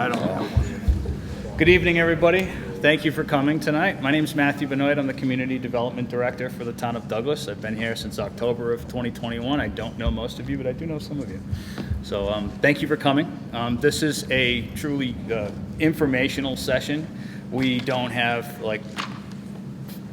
I don't have one. Good evening, everybody. Thank you for coming tonight. My name is Matthew Benoit. I'm the Community Development Director for the town of Douglas. I've been here since October of 2021. I don't know most of you, but I do know some of you. So thank you for coming. This is a truly informational session. We don't have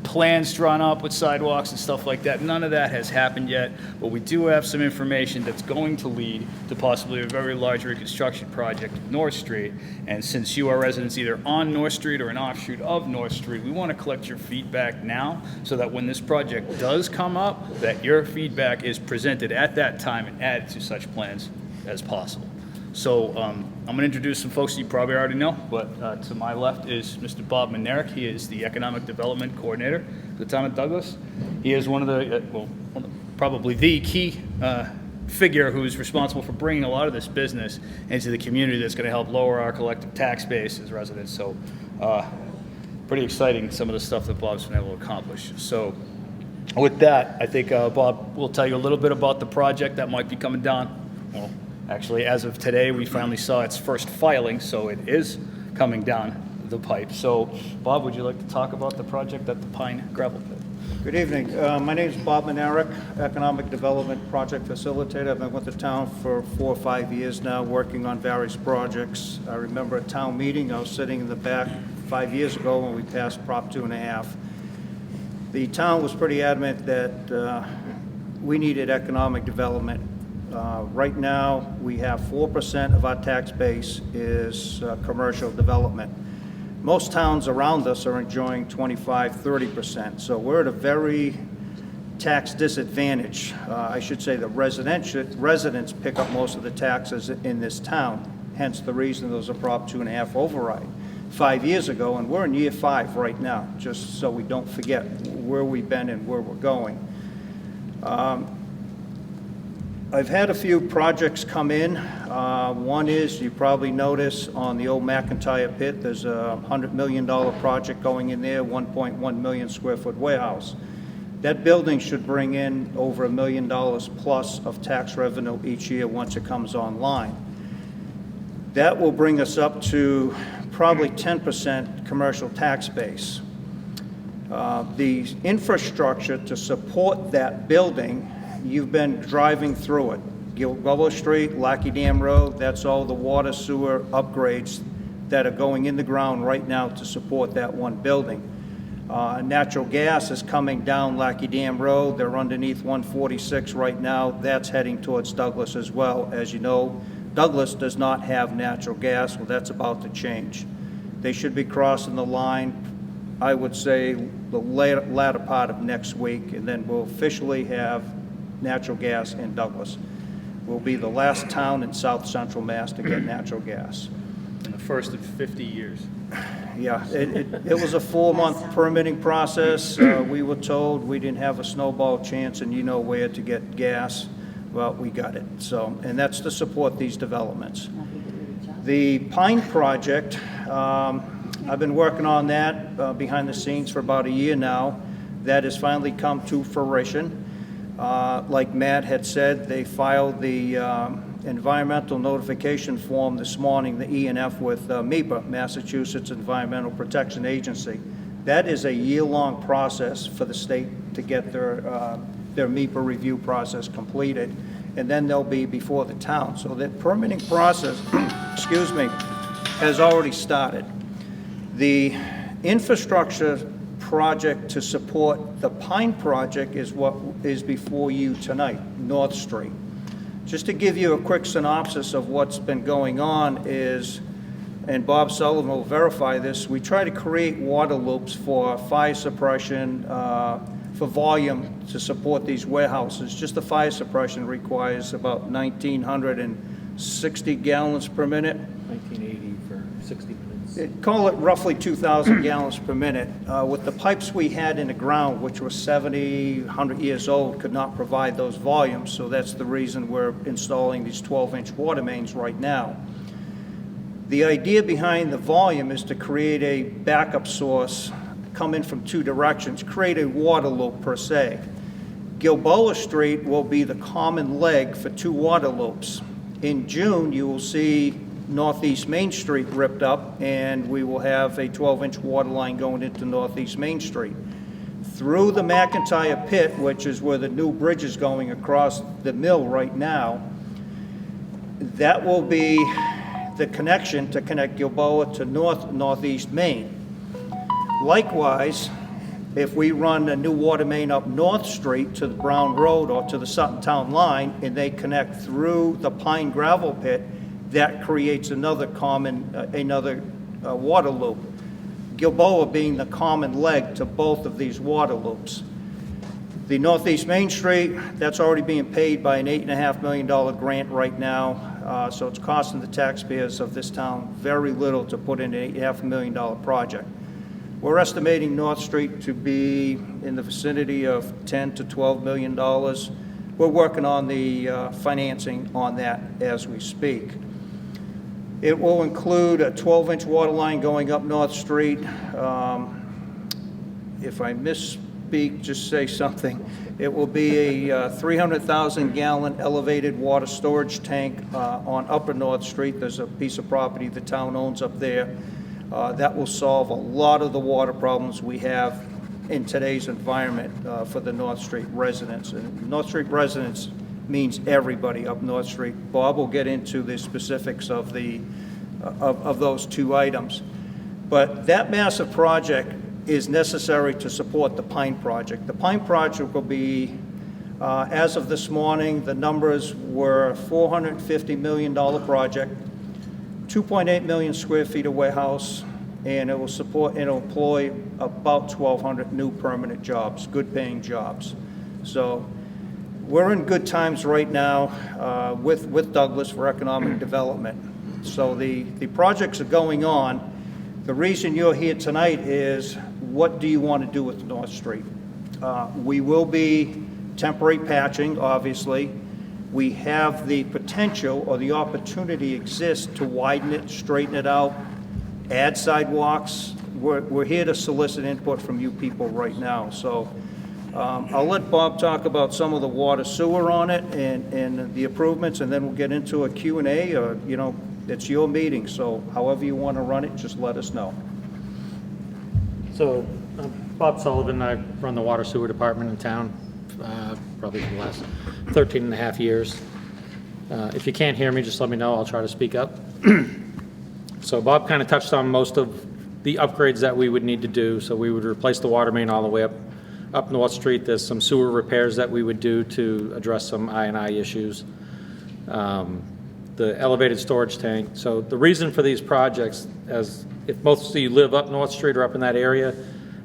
plans drawn up with sidewalks and stuff like that. None of that has happened yet, but we do have some information that's going to lead to possibly a very large reconstruction project of North Street. And since you are residents either on North Street or an offshoot of North Street, we want to collect your feedback now so that when this project does come up, that your feedback is presented at that time and added to such plans as possible. So I'm going to introduce some folks you probably already know, but to my left is Mr. Bob Manerick. He is the Economic Development Coordinator for the town of Douglas. He is one of the, probably the key figure who's responsible for bringing a lot of this business into the community that's going to help lower our collective tax base as residents. So pretty exciting, some of the stuff that Bob's been able to accomplish. So with that, I think Bob will tell you a little bit about the project that might be coming down. Well, actually, as of today, we finally saw its first filing, so it is coming down the pipe. So, Bob, would you like to talk about the project at the Pine Gravel Pit? Good evening. My name is Bob Manerick, Economic Development Project Facilitator. I've been with the town for 4 or 5 years now, working on various projects. I remember a town meeting. I was sitting in the back 5 years ago when we passed Prop 2.5. The town was pretty adamant that we needed economic development. Right now, we have 4% of our tax base is commercial development. Most towns around us are enjoying 25, 30%. So we're at a very tax disadvantage. I should say the residents pick up most of the taxes in this town, hence the reason there was a Prop 2.5 override 5 years ago, and we're in year 5 right now, just so we don't forget where we've been and where we're going. I've had a few projects come in. One is, you probably notice, on the old McIntyre pit, there's a $100 million project going in there, 1.1 million square foot warehouse. That building should bring in over $1 million plus of tax revenue each year once it comes online. That will bring us up to probably 10% commercial tax base. The infrastructure to support that building, you've been driving through it. Gilboa Street, Lackey Dam Road, that's all the water sewer upgrades that are going in the ground right now to support that one building. Natural gas is coming down Lackey Dam Road. They're underneath 146 right now. That's heading towards Douglas as well. As you know, Douglas does not have natural gas. Well, that's about to change. They should be crossing the line, I would say, the latter part of next week, and then we'll officially have natural gas in Douglas. We'll be the last town in South Central Mass to get natural gas. In the first of 50 years. Yeah, it was a 4-month permitting process. We were told we didn't have a snowball chance and you know where to get gas. Well, we got it. So, and that's to support these developments. The Pine project, I've been working on that behind the scenes for about a year now. That has finally come to fruition. Like Matt had said, they filed the environmental notification form this morning, the E&F, with MEPA, Massachusetts Environmental Protection Agency. That is a year-long process for the state to get their MEPA review process completed, and then they'll be before the town. So that permitting process, excuse me, has already started. The infrastructure project to support the Pine project is what is before you tonight, North Street. Just to give you a quick synopsis of what's been going on is, and Bob Sullivan will verify this, we try to create water loops for fire suppression, for volume to support these warehouses. Just the fire suppression requires about 1,960 gallons per minute. 1980 for 60 minutes. Call it roughly 2,000 gallons per minute. With the pipes we had in the ground, which were 70, 100 years old, could not provide those volumes, so that's the reason we're installing these 12-inch water mains right now. The idea behind the volume is to create a backup source, come in from 2 directions, create a water loop per se. Gilboa Street will be the common leg for 2 water loops. In June, you will see Northeast Main Street ripped up, and we will have a 12-inch water line going into Northeast Main Street. Through the McIntyre Pit, which is where the new bridge is going across the mill right now, that will be the connection to connect Gilboa to Northeast Main. Likewise, if we run a new water main up North Street to the Brown Road or to the Sutton Town line, and they connect through the Pine Gravel Pit, that creates another water loop. Gilboa being the common leg to both of these water loops. The Northeast Main Street, that's already being paid by an $8.5 million grant right now, so it's costing the taxpayers of this town very little to put in an $8.5 million project. We're estimating North Street to be in the vicinity of $10 to $12 million. We're working on the financing on that as we speak. It will include a 12-inch water line going up North Street. If I misspeak, just say something. It will be a 300,000-gallon elevated water storage tank on Upper North Street. There's a piece of property the town owns up there. That will solve a lot of the water problems we have in today's environment for the North Street residents. And North Street residents means everybody up North Street. Bob will get into the specifics of those two items. But that massive project is necessary to support the Pine project. The Pine project will be, as of this morning, the numbers were $450 million project, 2.8 million square feet of warehouse, and it will support and employ about 1,200 new permanent jobs, good paying jobs. So we're in good times right now with Douglas for economic development. So the projects are going on. The reason you're here tonight is, what do you want to do with North Street? We will be temporary patching, obviously. We have the potential or the opportunity exists to widen it, straighten it out, add sidewalks. We're here to solicit input from you people right now. So I'll let Bob talk about some of the water sewer on it and the improvements, and then we'll get into a Q&A, or, you know, it's your meeting, so however you want to run it, just let us know. So, Bob Sullivan, I run the water sewer department in town, probably for the last 13 and a half years. If you can't hear me, just let me know, I'll try to speak up. So Bob kind of touched on most of the upgrades that we would need to do. So we would replace the water main all the way up North Street. There's some sewer repairs that we would do to address some I&I issues. The elevated storage tank. So the reason for these projects, as if most of you live up North Street or up in that area,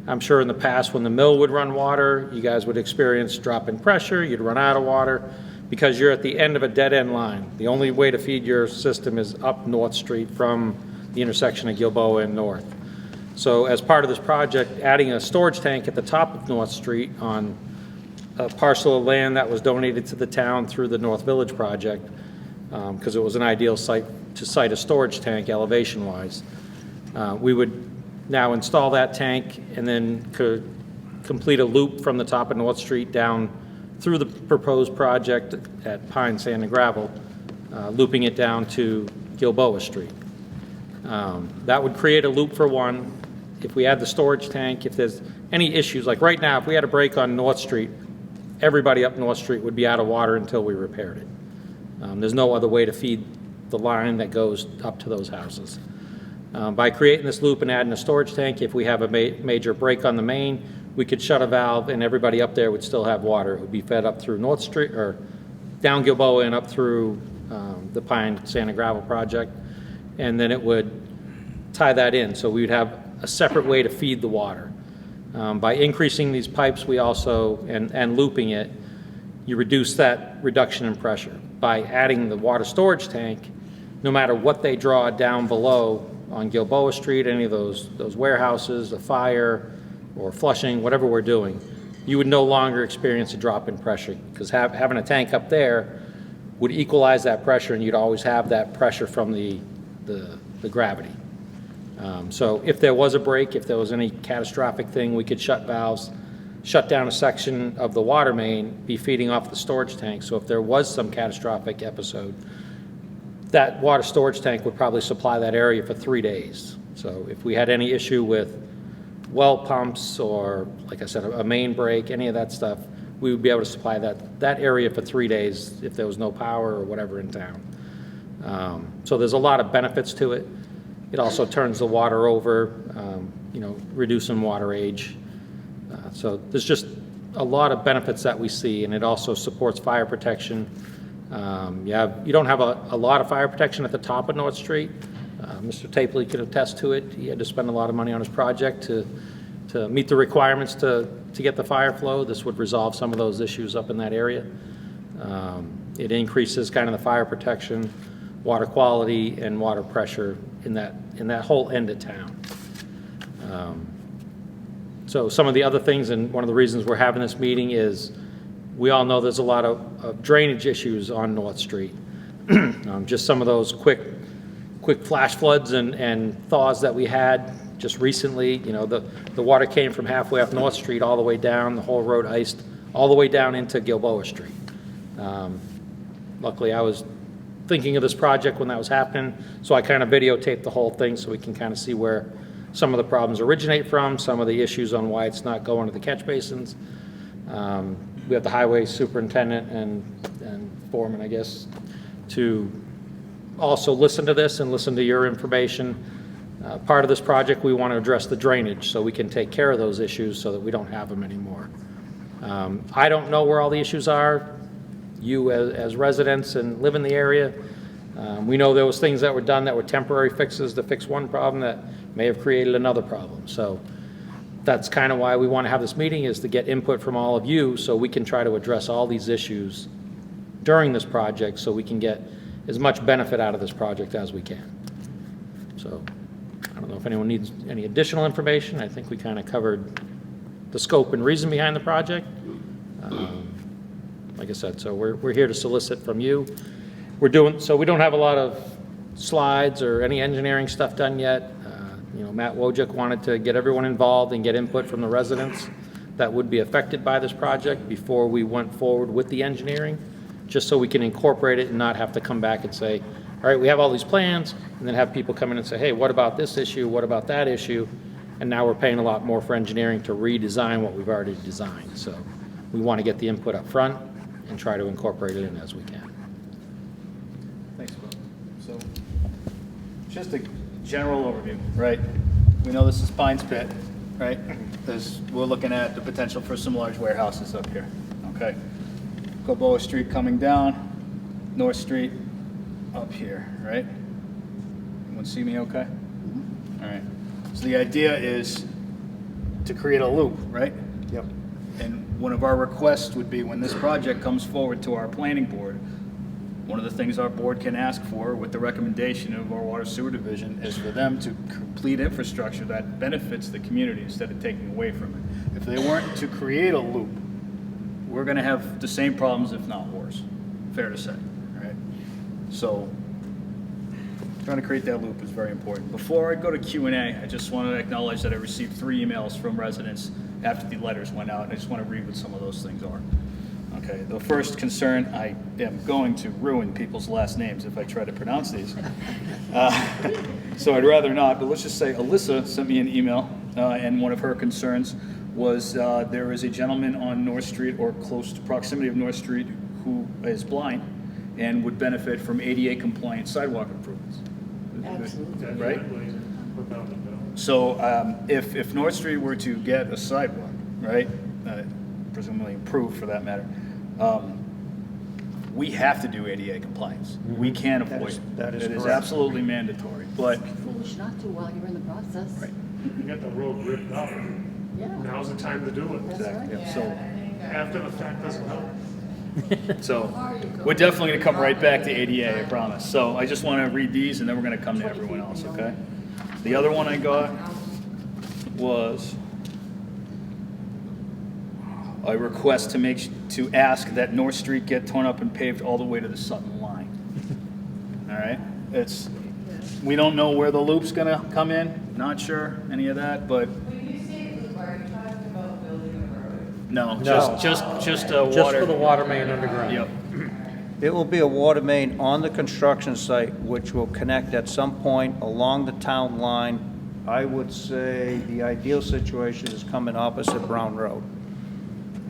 I'm sure in the past when the mill would run water, you guys would experience drop in pressure, you'd run out of water because you're at the end of a dead end line. The only way to feed your system is up North Street from the intersection of Gilboa and North. So as part of this project, adding a storage tank at the top of North Street on a parcel of land that was donated to the town through the North Village project, because it was an ideal site to site a storage tank elevation-wise. We would now install that tank and then could complete a loop from the top of North Street down through the proposed project at Pine, Sand, and Gravel, looping it down to Gilboa Street. That would create a loop for one. If we add the storage tank, if there's any issues, like right now, if we had a break on North Street, everybody up North Street would be out of water until we repaired it. There's no other way to feed the line that goes up to those houses. By creating this loop and adding a storage tank, if we have a major break on the main, we could shut a valve and everybody up there would still have water. It would be fed up through North Street, or down Gilboa and up through the Pine, Sand, and Gravel project, and then it would tie that in. So we would have a separate way to feed the water. By increasing these pipes, we also, and looping it, you reduce that reduction in pressure. By adding the water storage tank, no matter what they draw down below on Gilboa Street, any of those warehouses, a fire, or flushing, whatever we're doing, you would no longer experience a drop in pressure, because having a tank up there would equalize that pressure, and you'd always have that pressure from the gravity. So if there was a break, if there was any catastrophic thing, we could shut valves, shut down a section of the water main, be feeding off the storage tank. So if there was some catastrophic episode, that water storage tank would probably supply that area for 3 days. So if we had any issue with well pumps or, like I said, a main break, any of that stuff, we would be able to supply that area for 3 days if there was no power or whatever in town. So there's a lot of benefits to it. It also turns the water over, reducing water age. So there's just a lot of benefits that we see, and it also supports fire protection. You don't have a lot of fire protection at the top of North Street. Mr. Tapley could attest to it. He had to spend a lot of money on his project to meet the requirements to get the fire flow. This would resolve some of those issues up in that area. It increases kind of the fire protection, water quality, and water pressure in that whole end of town. So some of the other things, and one of the reasons we're having this meeting is we all know there's a lot of drainage issues on North Street. Just some of those quick flash floods and thaws that we had just recently. The water came from halfway up North Street all the way down, the whole road iced, all the way down into Gilboa Street. Luckily, I was thinking of this project when that was happening, so I kind of videotaped the whole thing so we can kind of see where some of the problems originate from, some of the issues on why it's not going to the catch basins. We have the highway superintendent and foreman, I guess, to also listen to this and listen to your information. Part of this project, we want to address the drainage so we can take care of those issues so that we don't have them anymore. I don't know where all the issues are. You as residents and live in the area, we know there was things that were done that were temporary fixes to fix one problem that may have created another problem. So that's kind of why we want to have this meeting, is to get input from all of you so we can try to address all these issues during this project so we can get as much benefit out of this project as we can. So I don't know if anyone needs any additional information. I think we kind of covered the scope and reason behind the project. Like I said, so we're here to solicit from you. So we don't have a lot of slides or any engineering stuff done yet. Matt Wojcik wanted to get everyone involved and get input from the residents that would be affected by this project before we went forward with the engineering, just so we can incorporate it and not have to come back and say, all right, we have all these plans, and then have people come in and say, hey, what about this issue? What about that issue? And now we're paying a lot more for engineering to redesign what we've already designed. So we want to get the input up front and try to incorporate it in as we can. Thanks, Bill. So, just a general overview, right? We know this is Pines Pit, right? We're looking at the potential for some large warehouses up here, okay? Gilboa Street coming down, North Street up here, right? Everyone see me okay? All right. So the idea is to create a loop, right? Yep. And one of our requests would be, when this project comes forward to our planning board, one of the things our board can ask for with the recommendation of our water sewer division is for them to complete infrastructure that benefits the community instead of taking away from it. If they weren't to create a loop, we're going to have the same problems, if not worse. Fair to say, right? So trying to create that loop is very important. Before I go to Q&A, I just want to acknowledge that I received 3 emails from residents after the letters went out, and I just want to read what some of those things are. Okay, the first concern, I am going to ruin people's last names if I try to pronounce these. So I'd rather not, but let's just say Alyssa sent me an email, and one of her concerns was there is a gentleman on North Street or close to proximity of North Street who is blind and would benefit from ADA compliant sidewalk improvements. Absolutely. Right? So if North Street were to get a sidewalk, right, presumably improved for that matter, we have to do ADA compliance. We can't avoid it. That is It is correct. absolutely mandatory, but, Foolish not to while you're in the process. right, You get the road ripped up, Yeah, now's the time to do it. that's right. yeah, so, After the fact doesn't help. so we're definitely gonna come right back to ADA, I promise. So I just wanna read these and then we're gonna come to everyone else, okay? The other one I got was a request to ask that North Street get torn up and paved all the way to the Sutton line. All right, we don't know where the loop's gonna come in, not sure any of that, but When you say loop, are you talking about building a road? no, No. just water. Just for the water main underground. Yep. It will be a water main on the construction site, which will connect at some point along the town line. I would say the ideal situation is coming opposite Brown Road.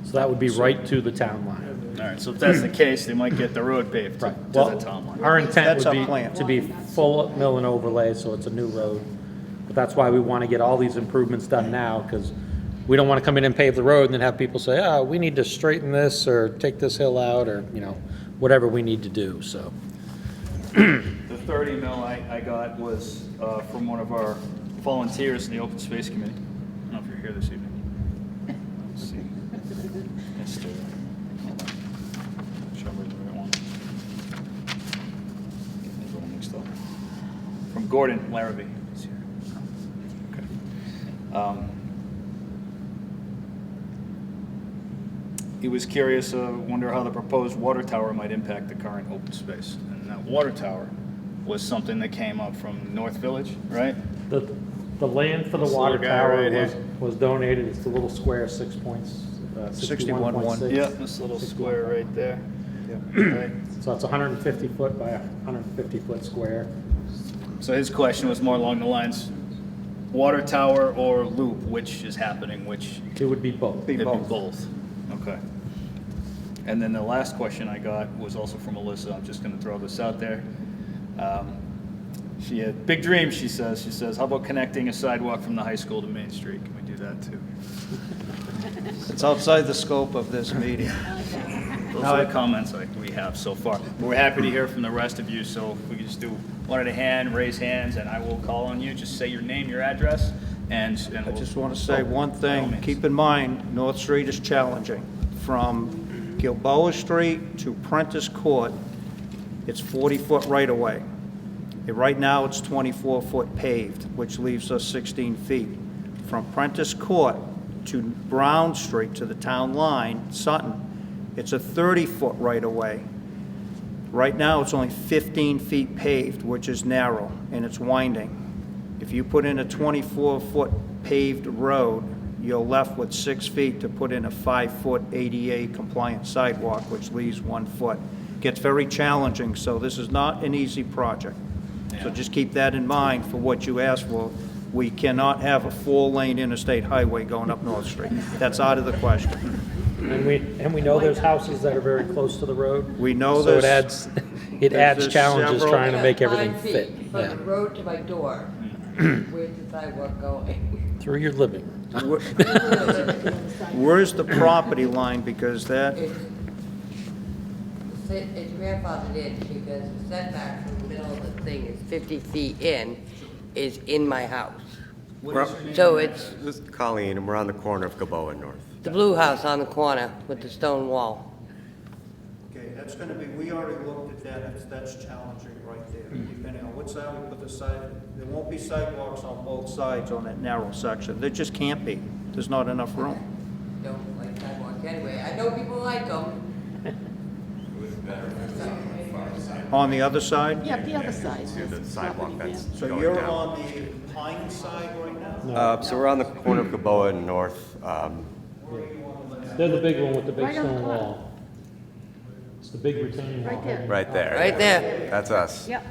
So that would be right to the town line. All right, so if that's the case, they might get the road paved to Right. the Well, town line. our intent That's would our plan. be to be full mill and overlay, so it's a new road. But that's why we want to get all these improvements done now, because we don't want to come in and pave the road and then have people say, oh, we need to straighten this or take this hill out or, whatever we need to do, so. The 30 mil I got was from one of our volunteers in the Open Space Committee. I don't know if you're here this evening. Let's see. Let's do it. Hold on. Show me the right one. Getting these all mixed up. From Gordon Larrabee. He's here. Okay. He was curious, wonder how the proposed water tower might impact the current open space. And that water tower was something that came up from North Village, right? The land for the This water little guy tower right here. was donated, it's the little square 6 points, 61.6. Yeah, this little square right there. Right. So it's 150 foot by 150 foot square. So his question was more along the lines, water tower or loop, which is happening, which It would be both. Be it'd both. be both. Okay. And then the last question I got was also from Melissa. I'm just going to throw this out there. She had big dreams, she says. She says, how about connecting a sidewalk from the high school to Main Street? Can we do that too? It's outside the scope of this meeting. Those are the comments we have so far. But we're happy to hear from the rest of you, so if we could just do one at a hand, raise hands, and I will call on you. Just say your name, your address, and I just want to say one By all thing, means. keep in mind, North Street is challenging. From Gilboa Street to Prentice Court, it's 40-foot right-of-way. Right now, it's 24-foot paved, which leaves us 16 feet. From Prentice Court to Brown Street to the town line, Sutton, it's a 30-foot right-of-way. Right now, it's only 15 feet paved, which is narrow, and it's winding. If you put in a 24-foot paved road, you're left with 6 feet to put in a 5-foot ADA compliant sidewalk, which leaves 1 foot. Gets very challenging, so this is not an easy project. So just keep that in mind for what you asked for. We cannot have a 4-lane interstate highway going up North Street. That's out of the question. And we know there's houses that are very close to the road. We know So this. it adds There's challenges several- trying to make everything 5 fit. feet from Yeah. the road to my door. Where's the sidewalk going? Through your living room. Where's the property line? Because that, It's grandfathered in because the setback from the middle of the thing is 50 feet is in my house. So it's This is Colleen, and we're on the corner of Gilboa North. the blue house on the corner with the stone wall. okay, that's going to be, we already looked at that, that's challenging right there, depending on what side we put the side, there won't be sidewalks on both sides on that narrow section. There just can't be. There's not enough room. Don't like sidewalks anyway. I know people like them. On the other side? Yeah, the other side. The sidewalk that's So going you're down. on the Pine side right now? So we're on the corner of Gilboa and North. They're the big one with the big Right on the stone corner. wall. It's the big retaining wall. Right there. Right there. Right there. That's us. Yep.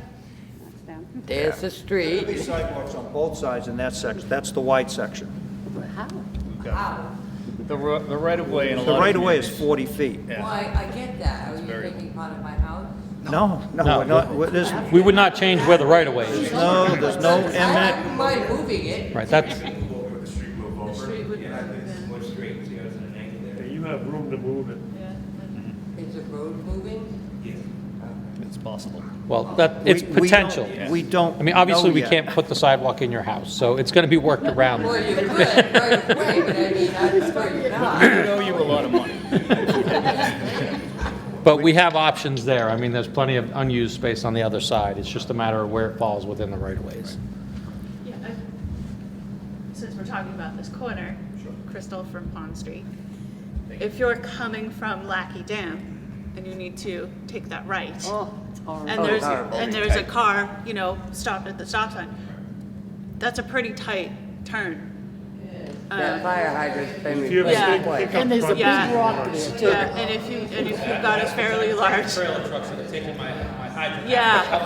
That's them. There's the There'll be street. sidewalks on both sides in that section. That's the wide section. How? The right-of-way in a lot The of right-of-way is communities- 40 feet. Yeah. Well, I get that. Are you very- taking part of my house? No, No, we're not, there's, We would not change where the right of way is. no, there's no I eminent, wouldn't mind moving it. Right, that's, Yeah, you have room to move it. Is the road moving? It's possible. well, it's we don't- potential. we don't I mean, obviously, know we yet. can't put the sidewalk in your house, so it's gonna be worked around. Well, you could right away, but I mean, I prefer you not. We owe you a lot of money. But we have options there. I mean, there's plenty of unused space on the other side. It's just a matter of where it falls within the right of ways. Yeah, since we're talking about this corner, Crystal from Pond Street, if you're coming from Lackey Dam and you need to take that right, Oh, it's horrible. and there's a car, stopped at the stop sign, that's a pretty tight turn. That fire hydrant's been If you ever replaced Yeah. pick twice. up And there's a front big Yeah. rock there, too. Yeah, and if you've got a fairly large, Trailer trucks that are taking my hydrant. yeah.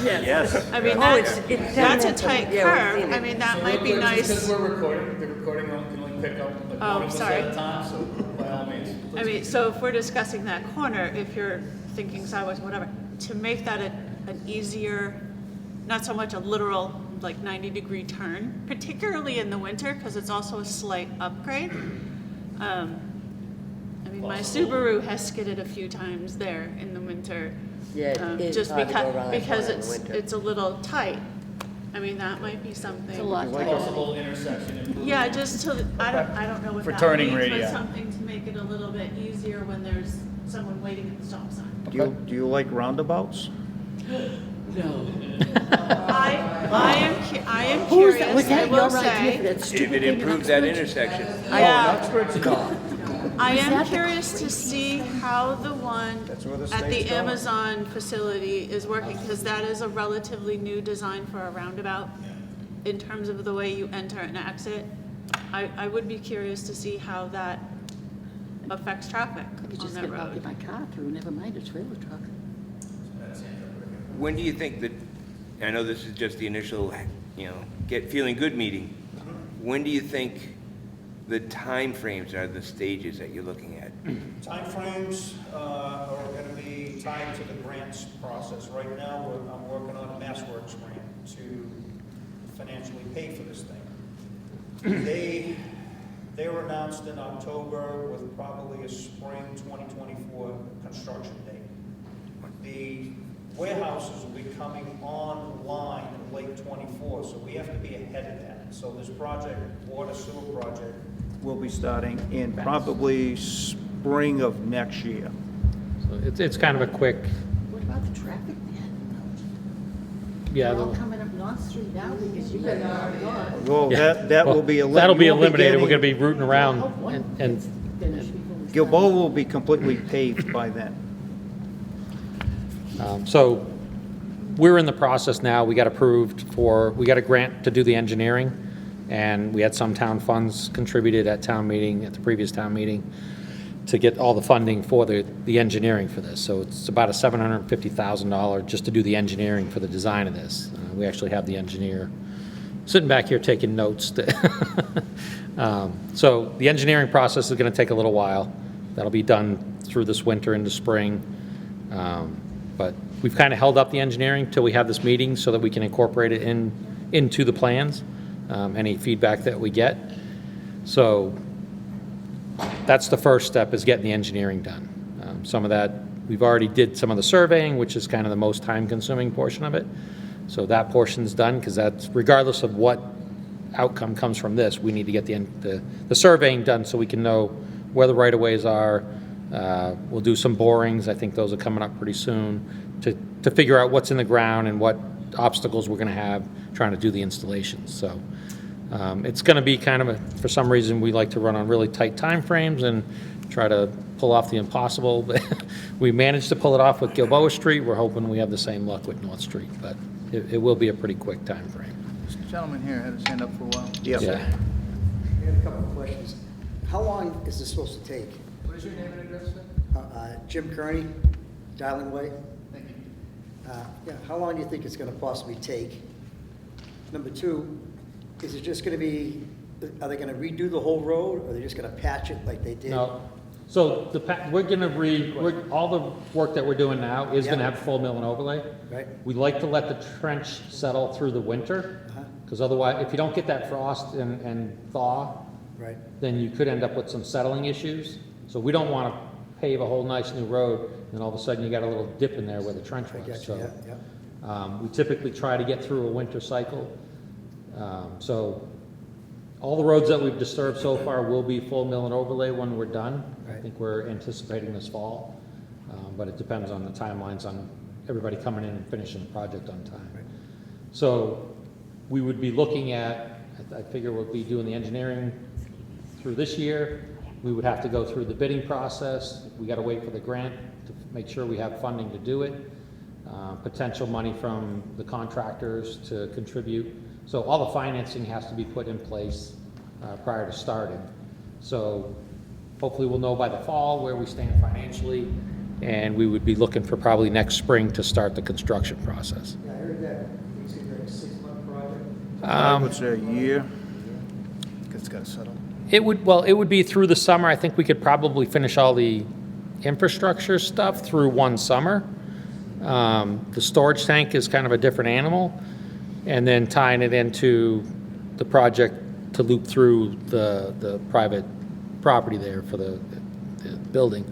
Yes. I mean, Oh, that's, it's that's a down there. tight Yeah, we've curve. seen I it. mean, that So might be real quick, just nice. because we're recording, the recording can only pick up like Oh, one of us sorry. at a time, so by all means. I mean, so if we're discussing that corner, if you're thinking sideways, whatever, to make that an easier, not so much a literal like 90-degree turn, particularly in the winter, because it's also a slight upgrade. I mean, my Subaru has skidded a few times there in the winter. Yeah, it is Just hard to go around that because corner in the it's, winter. it's a little tight. I mean, that might be something. It's a lot tighter. Possible intersection improvement. Yeah, just to, I don't know what For that turning means, but radii. something to make it a little bit easier when there's someone waiting at the stop sign. Do you like roundabouts? I am Who's curious, that? Was I that will your idea for say, that If stupid it thing in improves that Uxbridge? intersection. yeah, I Is am that the curious to craziest see how the one That's where the at state's the going. Amazon facility is working, because that is a relatively new design for a roundabout in terms of the way you enter and exit. I would be curious to see how that affects traffic I could on just that get out road. my car through, never mind a trailer truck. When do you think that, I know this is just the initial, feeling good meeting. When do you think the timeframes are the stages that you're looking at? Timeframes are going to be tied to the grants process. Right now, I'm working on a MassWorks grant to financially pay for this thing. They were announced in October with probably a spring 2024 construction date. The warehouses will be coming online in late '24, so we have to be ahead of that. So this project, water sewer project, will be starting in probably spring of next year. So it's kind of a quick, What about the traffic, man? yeah. They're all the- coming up North Street now because you guys are already on. Well, Yeah. that will Well, be eliminated. That'll be eliminated. We're gonna be rooting around I hope one and gets finished before we start. Gilboa will be completely paved by then. So we're in the process now. We got approved we got a grant to do the engineering, and we had some town funds contributed at the previous town meeting, to get all the funding for the engineering for this. So it's about a $750,000 just to do the engineering for the design of this. We actually have the engineer sitting back here taking notes. So the engineering process is going to take a little while. That'll be done through this winter into spring. But we've kind of held up the engineering till we have this meeting so that we can incorporate it into the plans, any feedback that we get. So that's the first step, is getting the engineering done. Some of that, we've already did some of the surveying, which is kind of the most time-consuming portion of it. So that portion's done, because that's, regardless of what outcome comes from this, we need to get the surveying done so we can know where the right-of-ways are. We'll do some borings, I think those are coming up pretty soon, to figure out what's in the ground and what obstacles we're gonna have trying to do the installations. So it's gonna be kind of for some reason, we like to run on really tight timeframes and try to pull off the impossible. We managed to pull it off with Gilboa Street. We're hoping we have the same luck with North Street, but it will be a pretty quick timeframe. This gentleman here had his hand up for a while. Yes. Yeah. I got a couple of questions. How long is this supposed to take? What is your name and address, sir? Jim Kearney, Darling Way. Thank you. Yeah, how long do you think it's going to possibly take? Number two, is it just going to be, are they going to redo the whole road, or are they just going to patch it like they did? No. So we're gonna all the work that we're doing now is gonna Yeah. have full mill and overlay. Right. We like to let the trench settle through the winter, Uh-huh. because otherwise, if you don't get that frost and thaw, Right. then you could end up with some settling issues. So we don't wanna pave a whole nice new road, and all of a sudden you got a little dip in there where the trench I was. got you, So, yeah. we typically try to get through a winter cycle. So all the roads that we've disturbed so far will be full mill and overlay when we're done. I Right. think we're anticipating this fall, but it depends on the timelines on everybody coming in and finishing the project on time. Right. So we would be looking at, I figure we'll be doing the engineering through this year. We would have to go through the bidding process. We got to wait for the grant to make sure we have funding to do it. Potential money from the contractors to contribute. So all the financing has to be put in place prior to starting. So hopefully we'll know by the fall where we stand financially, and we would be looking for probably next spring to start the construction process. Yeah, I heard that, it's gonna be a 6-month project. I would say a year. It's got to settle. It would be through the summer. I think we could probably finish all the infrastructure stuff through one summer. The storage tank is kind of a different animal, and then tying it into the project to loop through the private property there for the building.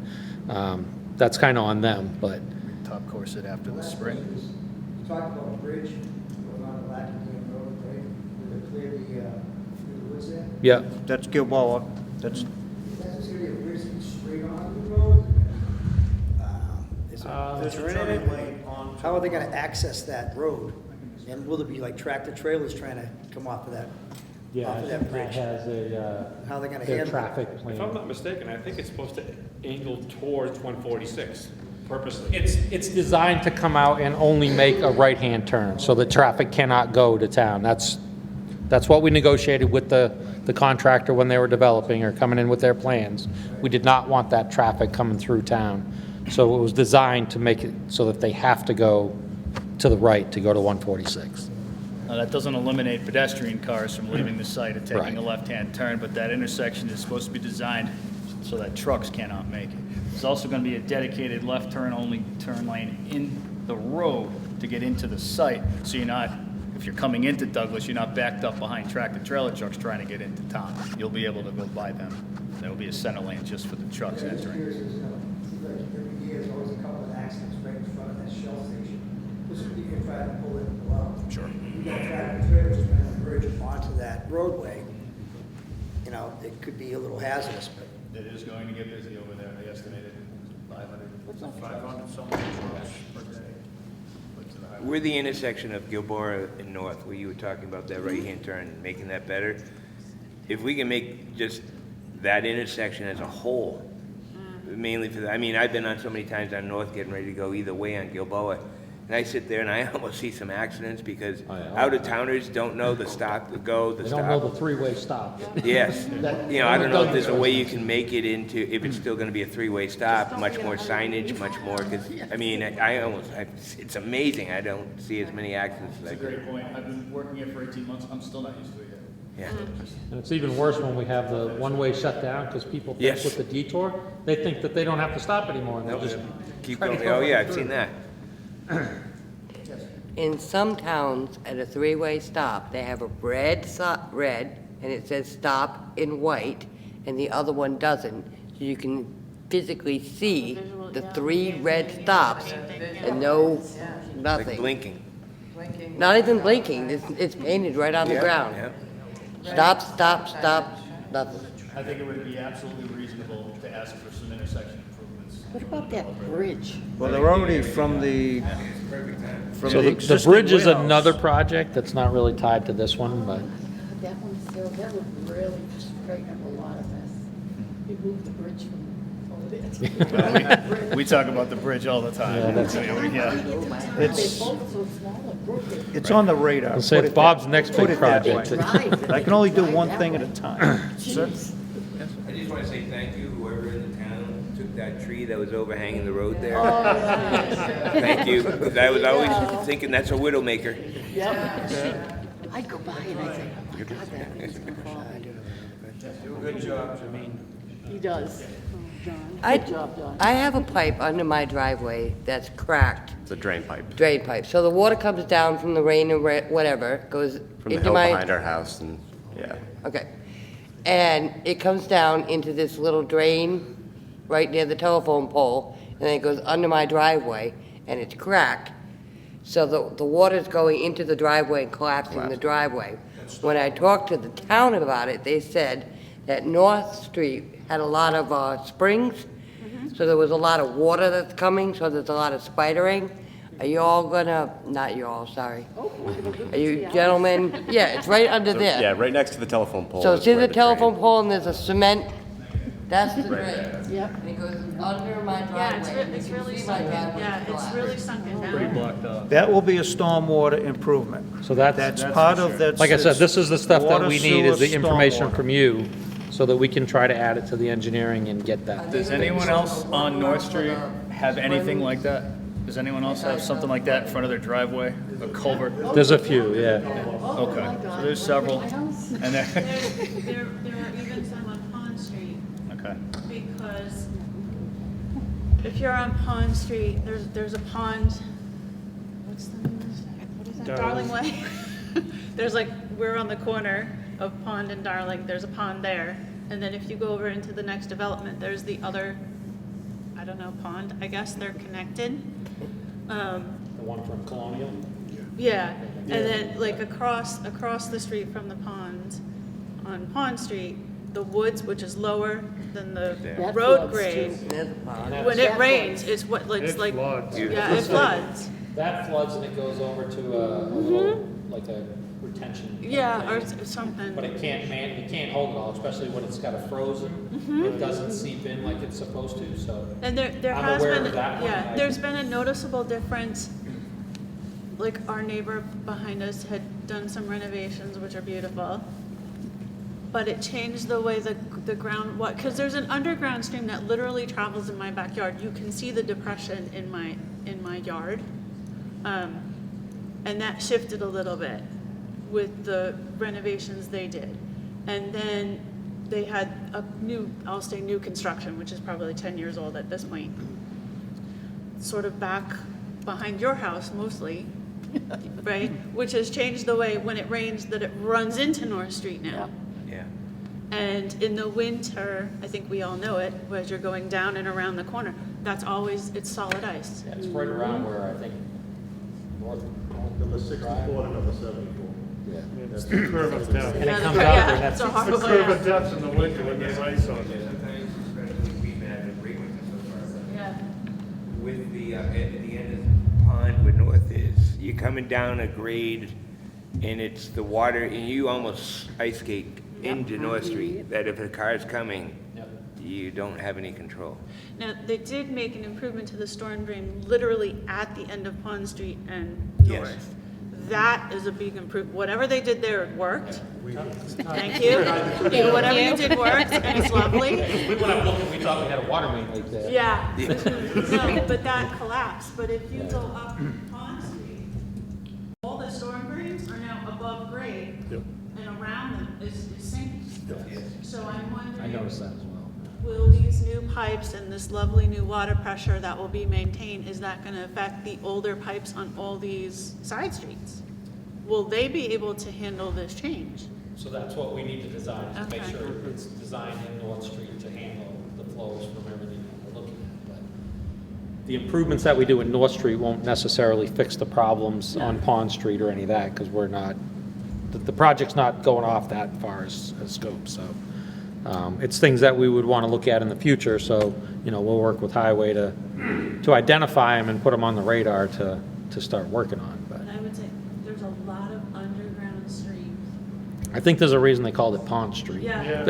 That's kind of on them, but Top course it after the spring. You talked about a bridge going on the Blackenham Road, right? Where they clear the woods there. yeah. That's Gilboa. That's, Is that just gonna be a bridge straight onto the road? Is there's there a turn in turning it? lane on. How are they gonna access that road? And will there be like tractor trailers trying to come off of that? Off of that bridge? has a, How are they gonna their handle it? traffic If I'm plan. not mistaken, I think it's supposed to angle towards 146 purposely. It's designed to come out and only make a right-hand turn, so the traffic cannot go to town. That's what we negotiated with the contractor when they were developing or coming in with their plans. We did not want that traffic coming through town. So it was designed to make it so that they have to go to the right to go to 146. Now, that doesn't eliminate pedestrian cars from leaving the site and taking a Right. left-hand turn, but that intersection is supposed to be designed so that trucks cannot make it. There's also going to be a dedicated left turn only turn lane in the road to get into the site, so you're not, if you're coming into Douglas, you're not backed up behind tractor trailer trucks trying to get into town. You'll be able to go by them. There will be a center lane just for the trucks entering. Seems like every year there's always a couple of accidents right in front of that Shell station. This would be people trying to pull in and pull out. Sure. You got tractor trailers trying to merge onto that roadway. You know, it could be a little hazardous, but It is going to get busy over there. They estimated 500 some trucks per day. We're the intersection of Gilboa and North, where you were talking about that right-hand turn, making that better. If we can make just that intersection as a whole, mainly for the, I mean, I've been on so many times on North getting ready to go either way on Gilboa, and I sit there and I almost see some accidents because out-of-towners don't know the stop, the go, the They don't know stop. the three-way stop. Yes. You know, I don't know if there's a way you can make it into, if it's still gonna be a three-way stop, much more signage, much more, because, I mean, it's amazing, I don't see as many accidents as I That's a great point. I've been working here for 18 months. I'm still not used to it yet. Yeah. And it's even worse when we have the one-way shut down, because people think Yes. with the detour, they think that they don't have to stop anymore, and they just Keep try to going, go oh yeah, right I've seen through. that. In some towns, at a three-way stop, they have a red, and it says stop in white, and the other one doesn't. So you can physically see the three red stops and no, Like nothing. blinking. Not even blinking, it's painted right on the Yeah, ground. yeah. Stop, stop, stop, nothing. I think it would be absolutely reasonable to ask for some intersection improvements. What about that bridge? Well, they're already from the, from So the the existing bridge is warehouse. another project that's not really tied to this one, but That one, so that would really straighten up a lot of this. You move the bridge from over there. We talk about the bridge all the time. Yeah, that's- Yeah. They're It's- both so small and crooked. It's on the radar. I'll say Put it's it Bob's that- next put big it that way. project. Drive. I can only do one thing at a time. Jeez. I just want to say thank you, whoever in the town took that tree that was overhanging the road there. Thank you, because I was always thinking that's a widowmaker. I'd go by and I'd say, oh my God, that is gonna fall. Do a good job, Jermaine. He does. Oh, John, I, good job, John. I have a pipe under my driveway that's cracked, It's a drain pipe drain pipe. So the water comes down from the rain or whatever, goes from the into hill my. behind our house and, yeah. Okay. And it comes down into this little drain right near the telephone pole, and then it goes under my driveway, and it's cracked. So the water's going into the driveway and collapsing the driveway. When I talked to the town about it, they said that North Street had a lot of springs, so there was a lot of water that's coming, so there's a lot of spidering. Are you all gonna, not you all, sorry. Are you gentlemen? Yeah, it's right under there. Yeah, right next to the telephone pole. So is see where the drain- telephone pole and there's a cement, that's the drain. Yep. And it goes under my Yeah, it's driveway. it's You can really see my sunken, driveway yeah, it's collapse. really sunken down. Pretty blocked off. That will be a stormwater improvement. So that's, That's part of that. like I said, this is the stuff that water, we need, is the sewer, information stormwater. from you, so that we can try to add it to the engineering and get that. Does anyone else on North Street have anything like that? Does anyone else have something like that in front of their driveway, a culvert? There's a few, yeah. Oh, Okay, my so God. there's several. My house. And then, There are even some on Pond Street, okay. because if you're on Pond Street, there's a pond, what's the name of it? What is that, Darling Way? There's like, we're on the corner of Pond and Darling, there's a pond there, and then if you go over into the next development, there's the other, I don't know, pond, I guess they're connected. The one from Colonial? Yeah, and then like across the street from the pond, on Pond Street, the woods, which is lower than the That road floods, grade, too. There's a pond. when it That rains, floods. it's what, it's like, floods. yeah, it floods. That floods and it goes over to a little, like a retention. Yeah, or thing. something. But it can't hold it all, especially when it's got a frozen. It doesn't seep in like it's supposed to, so. And there I'm has aware been, of that one. yeah, there's been a noticeable difference. Like our neighbor behind us had done some renovations, which are beautiful. But it changed the way the ground, because there's an underground stream that literally travels in my backyard. You can see the depression in my yard. And that shifted a little bit with the renovations they did. And then they had a new, I'll say new construction, which is probably 10 years old at this point. Sort of back behind your house mostly, right? Which has changed the way when it rains that it runs into North Street now. Yeah. And in the winter, I think we all know it, as you're going down and around the corner, that's always, it's solid ice. Yeah, it's right around where I think north. Number 64 and number 74. Yeah. It's the curve of depth. And it Yeah, comes the- out yeah, there, and that's- it's a hard It's the curve of depth in the winter when there's ice on it. Yeah. With the, at the end of the pond where north is, you're coming down a grade and it's the water, and you almost ice skate into North Street, that if a car's coming, you don't have any control. Now, they did make an improvement to the storm drain literally at the end of Pond Street and Yes. north. That is a big improvement. Whatever they did there, it worked. Thank you. Yeah, whatever you did worked, and it's lovely. We went up looking, we thought we had a water main like that. Yeah. No, but that collapsed. But if you go up Pond Street, all the storm drains are now above grade, and around them is sinking. So I'm wondering. I noticed that as well. Will these new pipes and this lovely new water pressure that will be maintained, is that going to affect the older pipes on all these side streets? Will they be able to handle this change? So that's what we need to design, is to make Okay. sure it's designed in North Street to handle the flows from everything that we're looking at. But the improvements that we do in North Street won't necessarily fix the problems on Pond Street or any of that, because we're not, the project's not going off that far as scope, so. It's things that we would want to look at in the future, so, you know, we'll work with Highway to identify them and put them on the radar to start working on, but I would say there's a lot of underground streams. I think there's a reason they called it Pond Street. Yeah,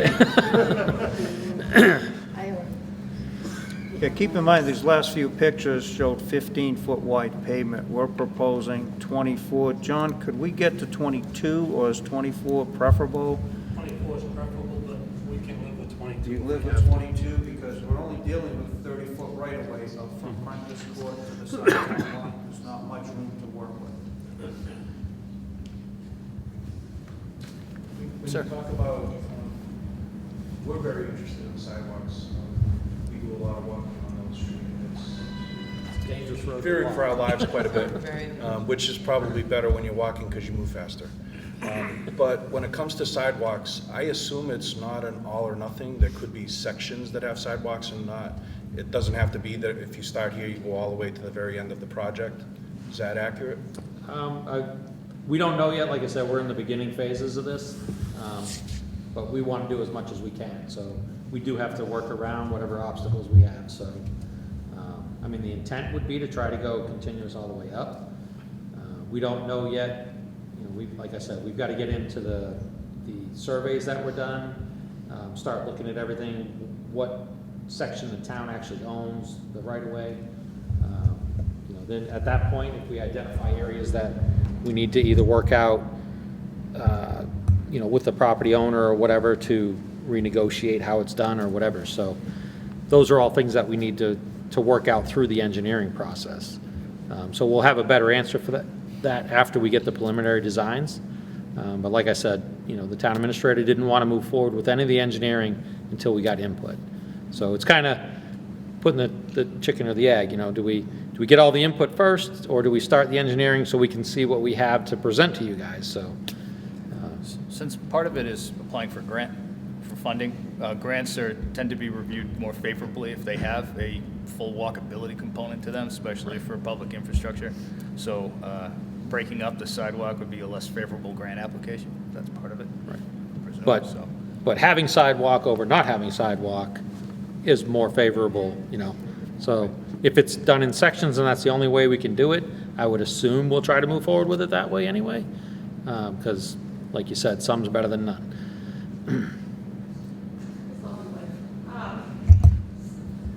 keep in mind, these last few pictures showed 15-foot wide pavement. We're proposing 24. John, could we get to 22, or is 24 preferable? 24 is preferable, but we can live with 22. Do you live with 22? Because we're only dealing with 30-foot right-of-ways up from Prentice Court to the side of the line. There's not much room to work with. When you talk about, we're very interested in sidewalks. We do a lot of walking on Elm Street, and it's Dangerous road. fearing for our lives quite a bit, which is probably better when you're walking because you move faster. But when it comes to sidewalks, I assume it's not an all or nothing. There could be sections that have sidewalks and not. It doesn't have to be that if you start here, you go all the way to the very end of the project. Is that accurate? We don't know yet, like I said, we're in the beginning phases of this, but we want to do as much as we can, so we do have to work around whatever obstacles we have, so, I mean, the intent would be to try to go continuous all the way up. We don't know yet, you know, like I said, we've got to get into the surveys that were done, start looking at everything, what section the town actually owns, the right-of-way. You know, then at that point, if we identify areas that we need to either work out, you know, with the property owner or whatever to renegotiate how it's done or whatever. So those are all things that we need to work out through the engineering process. So we'll have a better answer for that after we get the preliminary designs. But like I said, you know, the town administrator didn't want to move forward with any of the engineering until we got input. So it's kind of putting the chicken or the egg, you know, do we get all the input first, or do we start the engineering so we can see what we have to present to you guys? So Since part of it is applying for funding, grants tend to be reviewed more favorably if they have a full walkability component to them, especially for public infrastructure. So breaking up the sidewalk would be a less favorable grant application. That's part of it. But, So. but having sidewalk over not having sidewalk is more favorable, you know. So if it's done in sections and that's the only way we can do it, I would assume we'll try to move forward with it that way anyway. Because, like you said, some's better than none.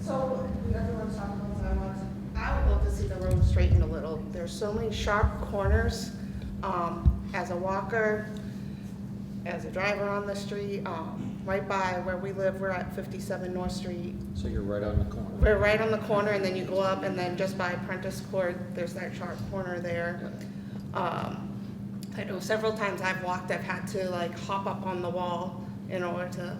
So, everyone's talking about sidewalks. I would love to see the road straightened a little. There's so many sharp corners. As a walker, as a driver on the street, right by where we live, we're at 57 North Street. So you're right on the corner. We're right on the corner, and then you go up, and then just by Apprentice Court, there's that sharp corner there. I know several times I've walked, I've had to like hop up on the wall in order to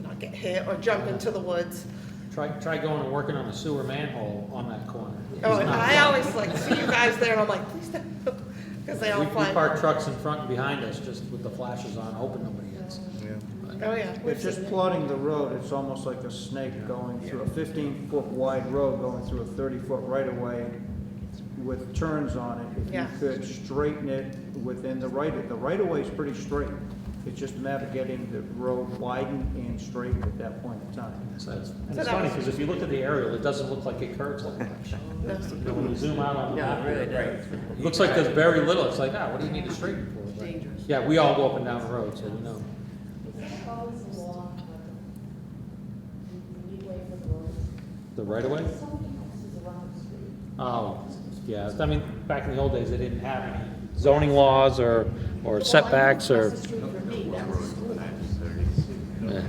not get hit or jump into the woods. Try going and working on a sewer manhole on that corner. Oh, It's and not I fun. always like see you guys there, and I'm like, please don't, because they all We fly. park trucks in front and behind us just with the flashes on, hoping nobody hits. Oh, yeah. It's just plotting the road, it's almost like a snake going through a 15-foot wide road, going through a 30-foot right-of-way with turns on it. If you Yeah. could straighten it within the right-of-way is pretty straight. It's just a matter of getting the road widened and straightened at that point in time. So it's, and So it's that funny, was- because if you look at the aerial, it doesn't look like it curves that much. You know, when you zoom out on the map, it looks like there's very little. It's like, what do you need to straighten for? But, yeah, we all go up and down the road, so we know. Always a law, the leeway for the roads. The right of way? So many houses around the street. Oh, yeah. I mean, back in the old days, they didn't have any zoning laws or setbacks or. Across the street from me, that was school. Yeah.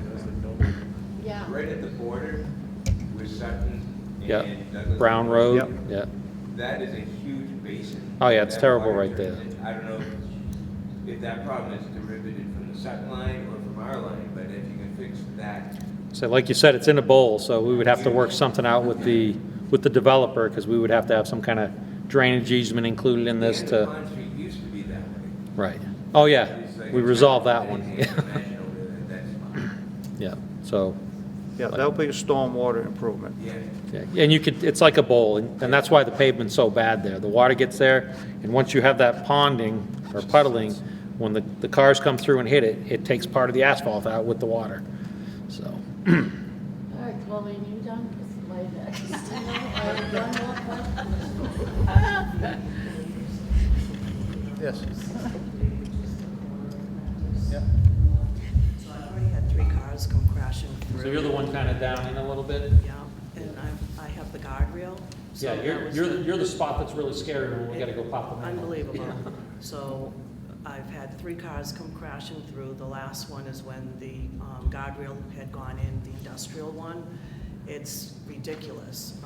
Yeah. Right at the border with Sutton Yeah. and Douglas. Brown Road. Yep. Yeah. That is a huge basin. Oh, yeah, it's That terrible water right there. turns in. I don't know if that problem is derivative from the Sutton line or from our line, but if you can fix that. So like you said, it's in a bowl, so we would have to work something out with the developer, because we would have to have some kind of drainage easement included in this And to, Pond Street used to be that way. right. Oh, yeah, It's like we it's resolved like that one. anything you imagine over there, that's fine. Yeah, so, Yeah, that'll be a stormwater improvement. Yeah. yeah, and you could, it's like a bowl, and that's why the pavement's so bad there. The water gets there, and once you have that ponding or puddling, when the cars come through and hit it, it takes part of the asphalt out with the water, so. All right, Colleen, you done? It's my next. I have one more question. Yes. Yeah. So I've already had 3 cars come crashing through. So you're the one kind of down in a little bit? Yeah, and I have the guardrail. so Yeah, that was you're the spot that's really scary when we gotta go pop them out. Unbelievable. So I've had 3 cars come crashing through. The last one is when the guardrail had gone in, the industrial one. It's ridiculous.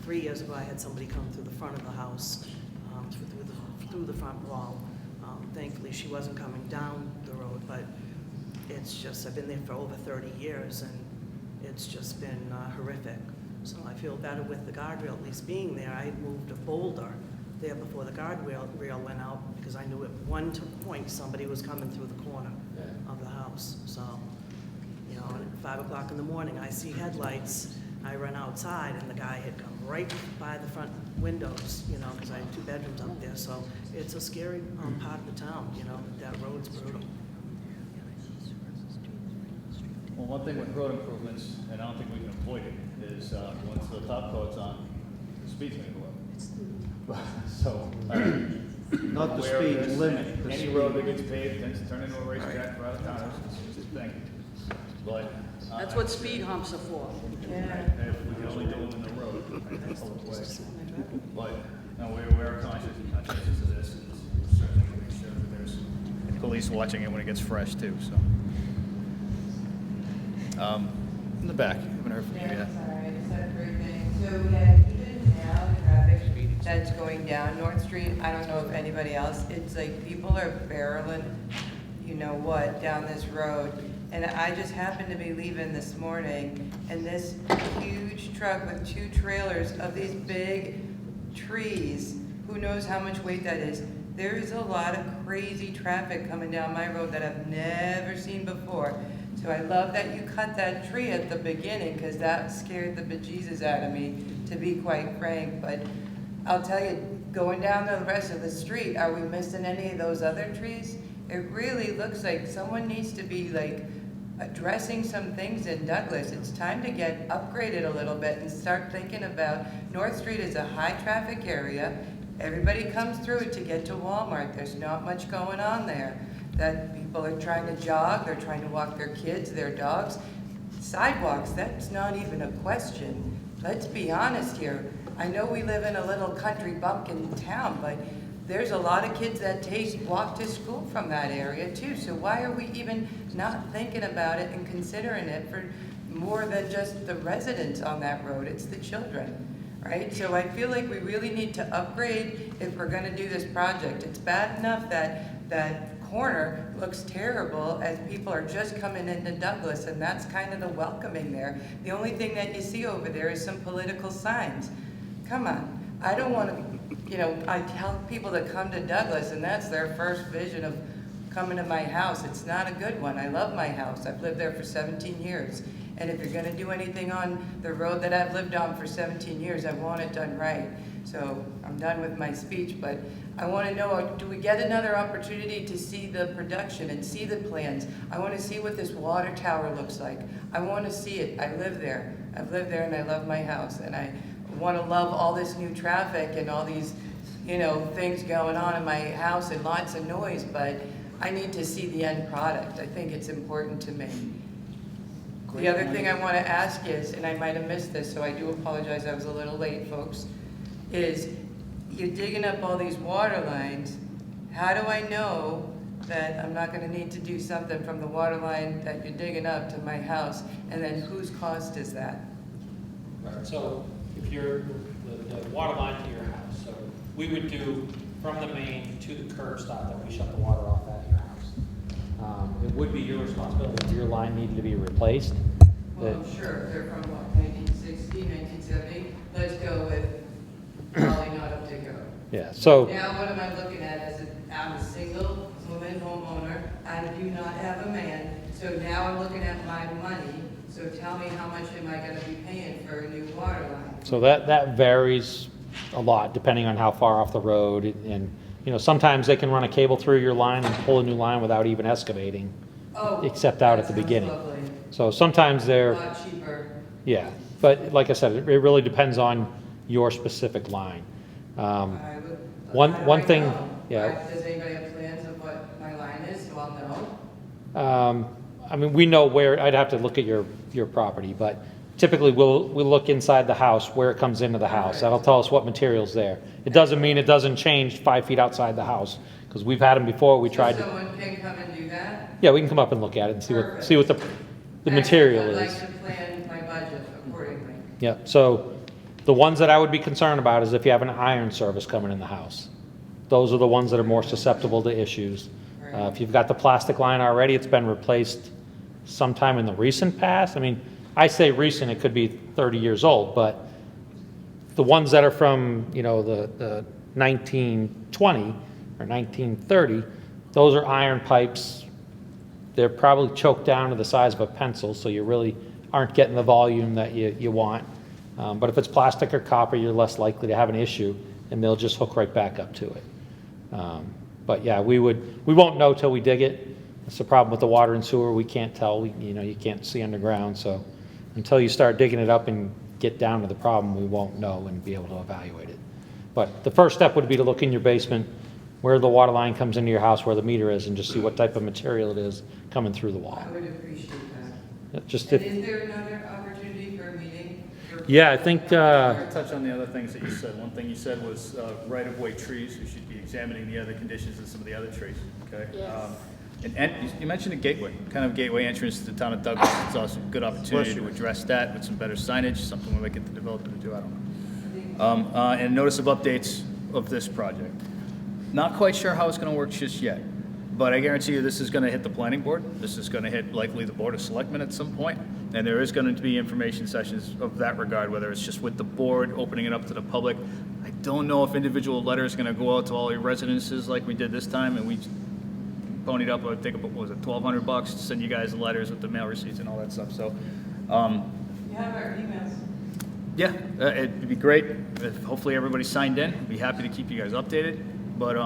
3 years ago, I had somebody come through the front of the house, through the front wall. Thankfully, she wasn't coming down the road, but it's just, I've been there for over 30 years, and it's just been horrific. So I feel better with the guardrail at least being there. I had moved a boulder there before the guardrail went out, because I knew at one point somebody was coming through the corner of the house. So, you know, at 5 o'clock in the morning, I see headlights. I run outside, and the guy had come right by the front windows, you know, because I have 2 bedrooms up there. So it's a scary part of the town, you know, that road's brutal. Well, one thing with road improvements, and I don't think we can avoid it, is once the top coat's on, the speed's gonna go up. So, Not the where speed it is, limit, the any speed. road that gets paved tends to turn into a racetrack for out of towners, it's just a thing. But That's what speed humps are for. if we can only do them in the road, that's the way. But, no, we're conscious of this, and certainly make sure that there's police watching it when it gets fresh too, so. In the back, haven't heard from you yet. Sorry, I just had a quick thing. So, yeah, even now, the traffic that's going down North Street, I don't know if anybody else, it's like people are barreling, you know what, down this road. And I just happened to be leaving this morning, and this huge truck with 2 trailers of these big trees, who knows how much weight that is. There is a lot of crazy traffic coming down my road that I've never seen before. So I love that you cut that tree at the beginning, because that scared the bejesus out of me, to be quite frank. But I'll tell you, going down the rest of the street, are we missing any of those other trees? It really looks like someone needs to be like addressing some things in Douglas. It's time to get upgraded a little bit and start thinking about North Street is a high traffic area. Everybody comes through it to get to Walmart. There's not much going on there. That people are trying to jog, they're trying to walk their kids, their dogs. Sidewalks, that's not even a question. Let's be honest here. I know we live in a little country bumpkin town, but there's a lot of kids that walk to school from that area too. So why are we even not thinking about it and considering it for more than just the residents on that road? It's the children, right? So I feel like we really need to upgrade if we're gonna do this project. It's bad enough that that corner looks terrible as people are just coming into Douglas, and that's kind of the welcoming there. The only thing that you see over there is some political signs. Come on, I don't want to, you know, I tell people to come to Douglas and that's their first vision of coming to my house. It's not a good one. I love my house. I've lived there for 17 years. And if you're going to do anything on the road that I've lived on for 17 years, I want it done right. So I'm done with my speech, but I want to know, do we get another opportunity to see the production and see the plans? I want to see what this water tower looks like. I want to see it. I live there. I've lived there and I love my house. And I want to love all this new traffic and all these, you know, things going on in my house and lots of noise, but I need to see the end product. I think it's important to me. The other thing I want to ask is, and I might have missed this, so I do apologize, I was a little late, folks, is you're digging up all these water lines. How do I know that I'm not going to need to do something from the water line that you're digging up to my house? And then whose cost is that? Right, so if you're the water line to your house, so we would do from the main to the curb stop that we shut the water off at your house. It would be your responsibility if your line needed to be replaced. Well, sure, they're from what, 1960, 1970? Let's go with probably not up to go. Yeah, so. Now what am I looking at as I'm a single woman homeowner, I do not have a man, so now I'm looking at my money, so tell me how much am I gonna be paying for a new water line? So that varies a lot depending on how far off the road, and you know, sometimes they can run a cable through your line and pull a new line without even excavating, except out at the beginning. Lovely. So sometimes they're A lot cheaper. yeah, but like I said, it really depends on your specific line. One thing, yeah. Does anybody have plans of what my line is, so I'll know? I mean, we know where. I'd have to look at your property, but typically we'll look inside the house where it comes into the house. That'll tell us what material's there. It doesn't mean it doesn't change 5 feet outside the house, because we've had them before. We tried. Someone can come and do that? Yeah, we can come up and look at it and see what the material I'd is. like to plan my budget accordingly. Yeah. So the ones that I would be concerned about is if you have an iron service coming in the house. Those are the ones that are more susceptible to issues. If you've got the plastic line already, it's been replaced sometime in the recent past. I mean, I say recent, it could be 30 years old, but the ones that are from, you know, the 1920 or 1930, those are iron pipes. They're probably choked down to the size of a pencil, so you really aren't getting the volume that you want. But if it's plastic or copper, you're less likely to have an issue, and they'll just hook right back up to it. But yeah, we won't know till we dig it. That's the problem with the water and sewer. We can't tell. You can't see underground. So until you start digging it up and get down to the problem, we won't know and be able to evaluate it. But the first step would be to look in your basement, where the water line comes into your house, where the meter is, and just see what type of material it is coming through the wall. I would appreciate that. Just And if, is there another opportunity for a meeting? yeah, I think, Touch on the other things that you said. One thing you said was right-of-way trees. We should be examining the other conditions of some of the other trees, okay? Yes. And you mentioned a gateway, kind of gateway entrance to the town of Douglas. It's also a good opportunity to address that with some better signage, something we might get the developer to do, I don't know. And notice of updates of this project. Not quite sure how it's going to work just yet, but I guarantee you this is going to hit the planning board. This is going to hit likely the Board of Selectmen at some point, and there is going to be information sessions of that regard, whether it's just with the board, opening it up to the public. I don't know if individual letters are going to go out to all your residences like we did this time, and we ponied up, I think, what was it, $1,200 to send you guys the letters with the mail receipts and all that stuff. So, You have our emails. yeah, it'd be great if hopefully everybody signed in. I'd be happy to keep you guys updated. But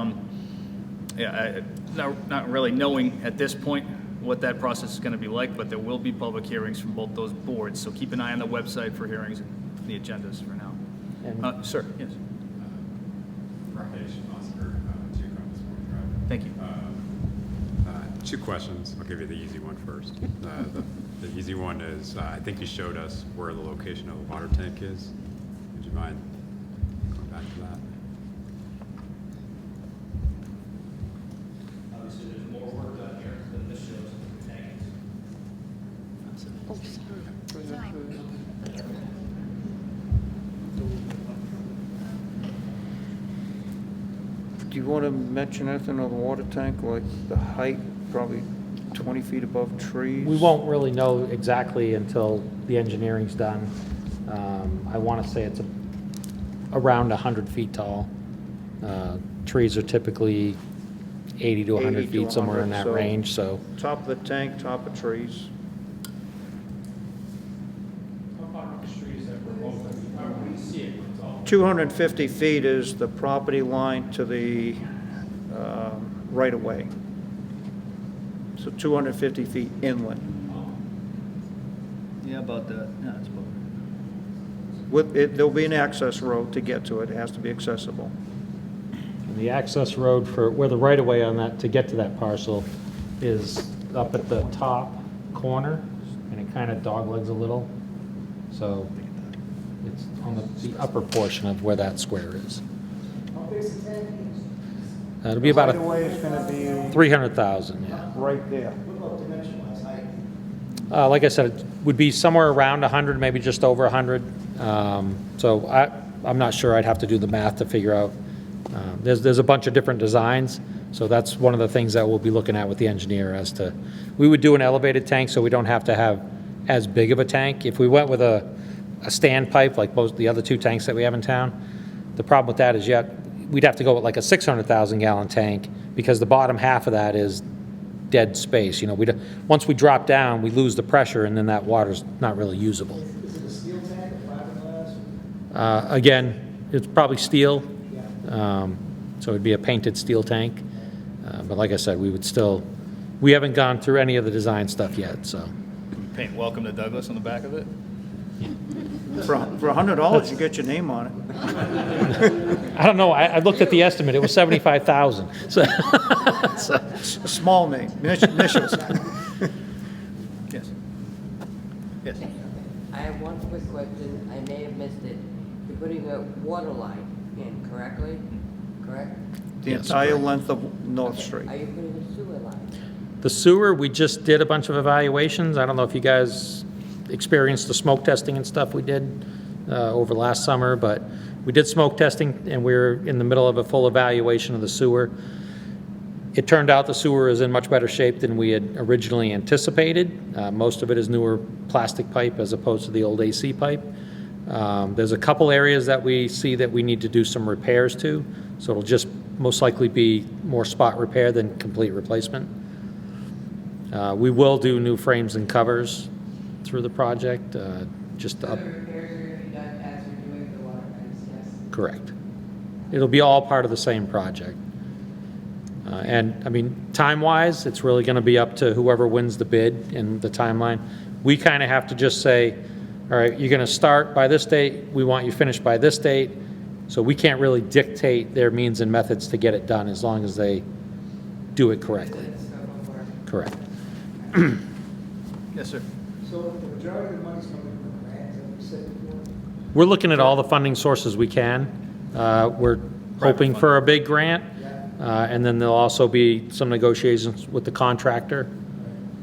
yeah, not really knowing at this point what that process is going to be like, but there will be public hearings from both those boards. So keep an eye on the website for hearings and the agendas for now. Sir, yes. Thank you. Two questions. I'll give you the easy one first. The easy one is, I think you showed us where the location of the water tank is. Would you mind going back to that? Obviously, there's more work done here than this shows the tank. Do you want to mention anything on the water tank, like the height, probably 20 feet above trees? we won't really know exactly until the engineering's done. I want to say it's around 100 feet tall. Trees are typically 80 to 100 80 to feet, somewhere in 100, that so range, so. Top of the tank, top of trees. How about the trees that were both, I don't really see it, it's all. 250 feet is the property line to the right-of-way. So 250 feet inland. Yeah, about that. Yeah, that's about There'll be an access road to get to it. It has to be accessible. And the access road for, where the right-of-way on that, to get to that parcel, is up at the top corner, and it kind of doglegs a little. So it's on the upper portion of where that square is. How big's the tank? It'll be about Right-of-way is going to be 300,000, yeah. right there. What about dimension-wise height? Like I said, it would be somewhere around 100, maybe just over 100. So I'm not sure. I'd have to do the math to figure out. There's a bunch of different designs, so that's one of the things that we'll be looking at with the engineer as to, we would do an elevated tank so we don't have to have as big of a tank. If we went with a standpipe like most the other two tanks that we have in town, the problem with that is we'd have to go with like a 600,000 gallon tank, because the bottom half of that is dead space. You know, once we drop down, we lose the pressure, and then that water's not really usable. Is it a steel tank or fiberglass? Again, it's probably steel, so it'd be a painted steel tank. But like I said, we haven't gone through any of the design stuff yet, so. paint "Welcome to Douglas" on the back of it. For $100, you get your name on it. I don't know, I looked at the estimate, it was 75,000, so. A small name, initials. Yes. Yes. I have one quick question, I may have missed it. You're putting a water line in correctly, correct? The Yes, entire correct. length of North Street. Are you putting a sewer line? The sewer, we just did a bunch of evaluations. I don't know if you guys experienced the smoke testing and stuff we did over last summer, but we did smoke testing, and we're in the middle of a full evaluation of the sewer. It turned out the sewer is in much better shape than we had originally anticipated. Most of it is newer plastic pipe as opposed to the old AC pipe. There's a couple areas that we see that we need to do some repairs to, so it'll just most likely be more spot repair than complete replacement. We will do new frames and covers through the project, just So up. the repairs are gonna be done as you're doing the water lines, yes? Correct. It'll be all part of the same project. And, I mean, time-wise, it's really going to be up to whoever wins the bid and the timeline. We kind of have to just say, all right, you're going to start by this date, we want you finished by this date, so we can't really dictate their means and methods to get it done as long as they do it correctly. That's the scope of work. Correct. Yes, sir. So the majority of the money's coming from the grant, as we said before? We're looking at all the funding sources we can. We're hoping for a big grant, and then there'll also be some negotiations with the contractor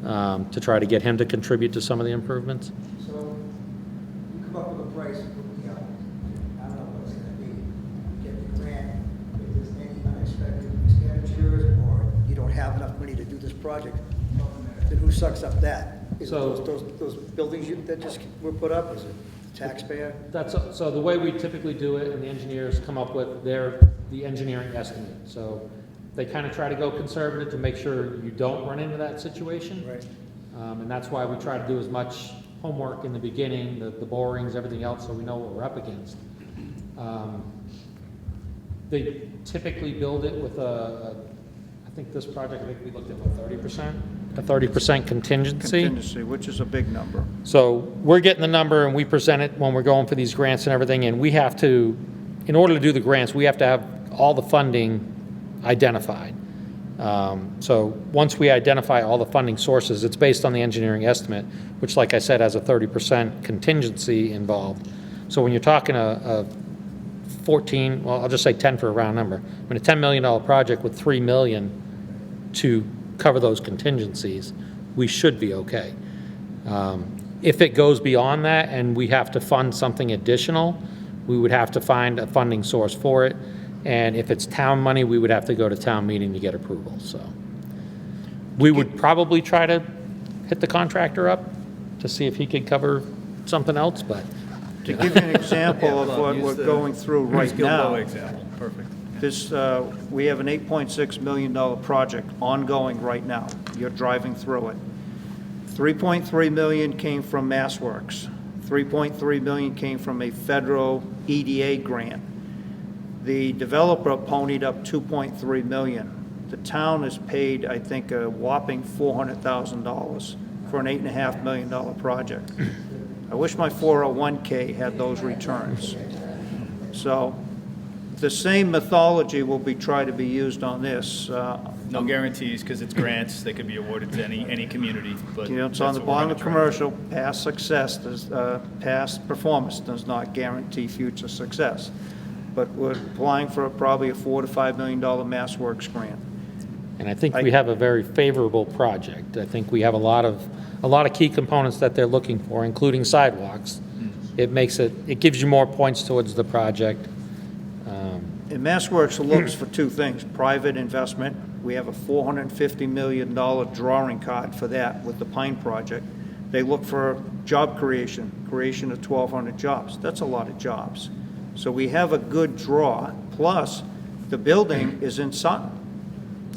to try to get him to contribute to some of the improvements. So you come up with a price, you know, I don't know what it's gonna be. You get the grant, if there's any unexpected expenditures, or you don't have enough money to do this project, then who sucks up that? Is it So- those buildings that just were put up, is it taxpayer? So the way we typically do it, and the engineers come up with the engineering estimate. So they kind of try to go conservative to make sure you don't run into that situation. Right. And that's why we try to do as much homework in the beginning, the borings, everything else, so we know what we're up against. They typically build it with I think this project, I think we looked at, what, 30%? A 30% contingency. Contingency, which is a big number. So we're getting the number and we present it when we're going for these grants and everything, and we have to, in order to do the grants, we have to have all the funding identified. So once we identify all the funding sources, it's based on the engineering estimate, which, like I said, has a 30% contingency involved. So when you're talking a 14, well, I'll just say 10 for a round number. I mean, a $10 million project with $3 million to cover those contingencies, we should be okay. If it goes beyond that and we have to fund something additional, we would have to find a funding source for it. And if it's town money, we would have to go to town meeting to get approval, so. We would probably try to hit the contractor up to see if he could cover something else, but. To give you an example of what we're going through right now. example, perfect. This, we have an $8.6 million project ongoing right now. You're driving through it. $3.3 million came from MassWorks. $3.3 million came from a federal EDA grant. The developer ponied up $2.3 million. The town has paid, I think, a whopping $400,000 for an $8.5 million project. I wish my 401k had those returns. So the same methodology will be tried to be used on this. No guarantees, because it's grants, they could be awarded to any community, but. You know, it's on the that's what we're bottom of gonna try. commercial, past success, past performance does not guarantee future success. But we're applying for probably a $4 to $5 million MassWorks grant. And I think we have a very favorable project. I think we have a lot of key components that they're looking for, including sidewalks. It gives you more points towards the project. And MassWorks looks for two things: private investment. We have a $450 million drawing card for that with the Pine project. They look for job creation of 1,200 jobs. That's a lot of jobs. So we have a good draw, plus the building is in Sutton,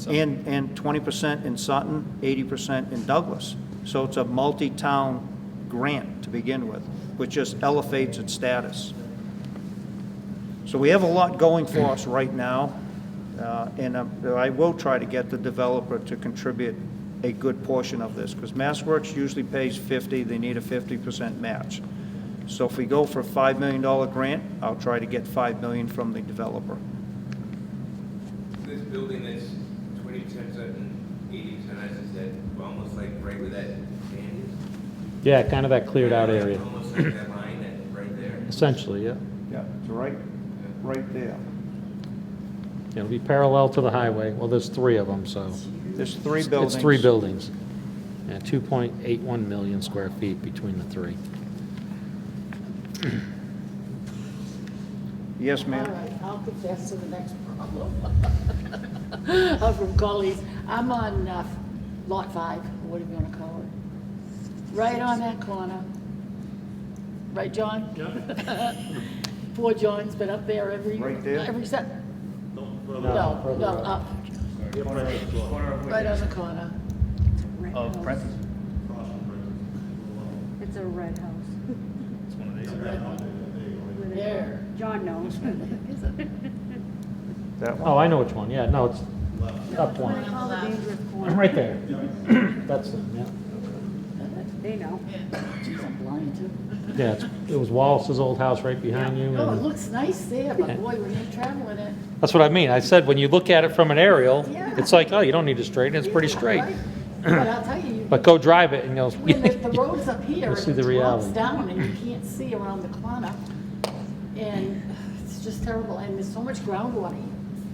and 20% in Sutton, 80% in Douglas. So it's a multi-town grant to begin with, which just elevates its status. So we have a lot going for us right now, and I will try to get the developer to contribute a good portion of this, because MassWorks usually pays 50, they need a 50% match. So if we go for a $5 million grant, I'll try to get $5 million from the developer. This building that's 20% Sutton, 80% us, is that almost like right where that sand is? Yeah, kind of that cleared out area. Almost like that line that's right there? Essentially, yeah. Yeah, it's right there. It'll be parallel to the highway. Well, there's three of them, so. There's three buildings. It's three buildings. Yeah, 2.81 million square feet between the three. Yes, All ma'am. right, I'll confess to the next problem. I'm from Collies. I'm on Lot 5, whatever you want to call it. Right on that corner. Right, John? Yeah. Poor John's been up there Right there? every set. further up. Corner of Right on the corner. Of Prentice. It's a red house. It's one of these. There. John knows. That one? Oh, I know which one. Yeah, no, it's up one. Right there. That's them, yeah. They know. Geez, I'm blind too. Yeah, it was Wallace's old house right behind you. Oh, it and- looks nice there, but boy, when you're traveling it. That's what I mean. I said, when you look at it from an aerial, Yeah. it's like, oh, you don't need to straighten, it's pretty straight. Right. But I'll tell you, But go drive it and you'll, when the road's up here, You'll see and the it drops reality. down and you can't see around the corner. And it's just terrible, and there's so much groundwater.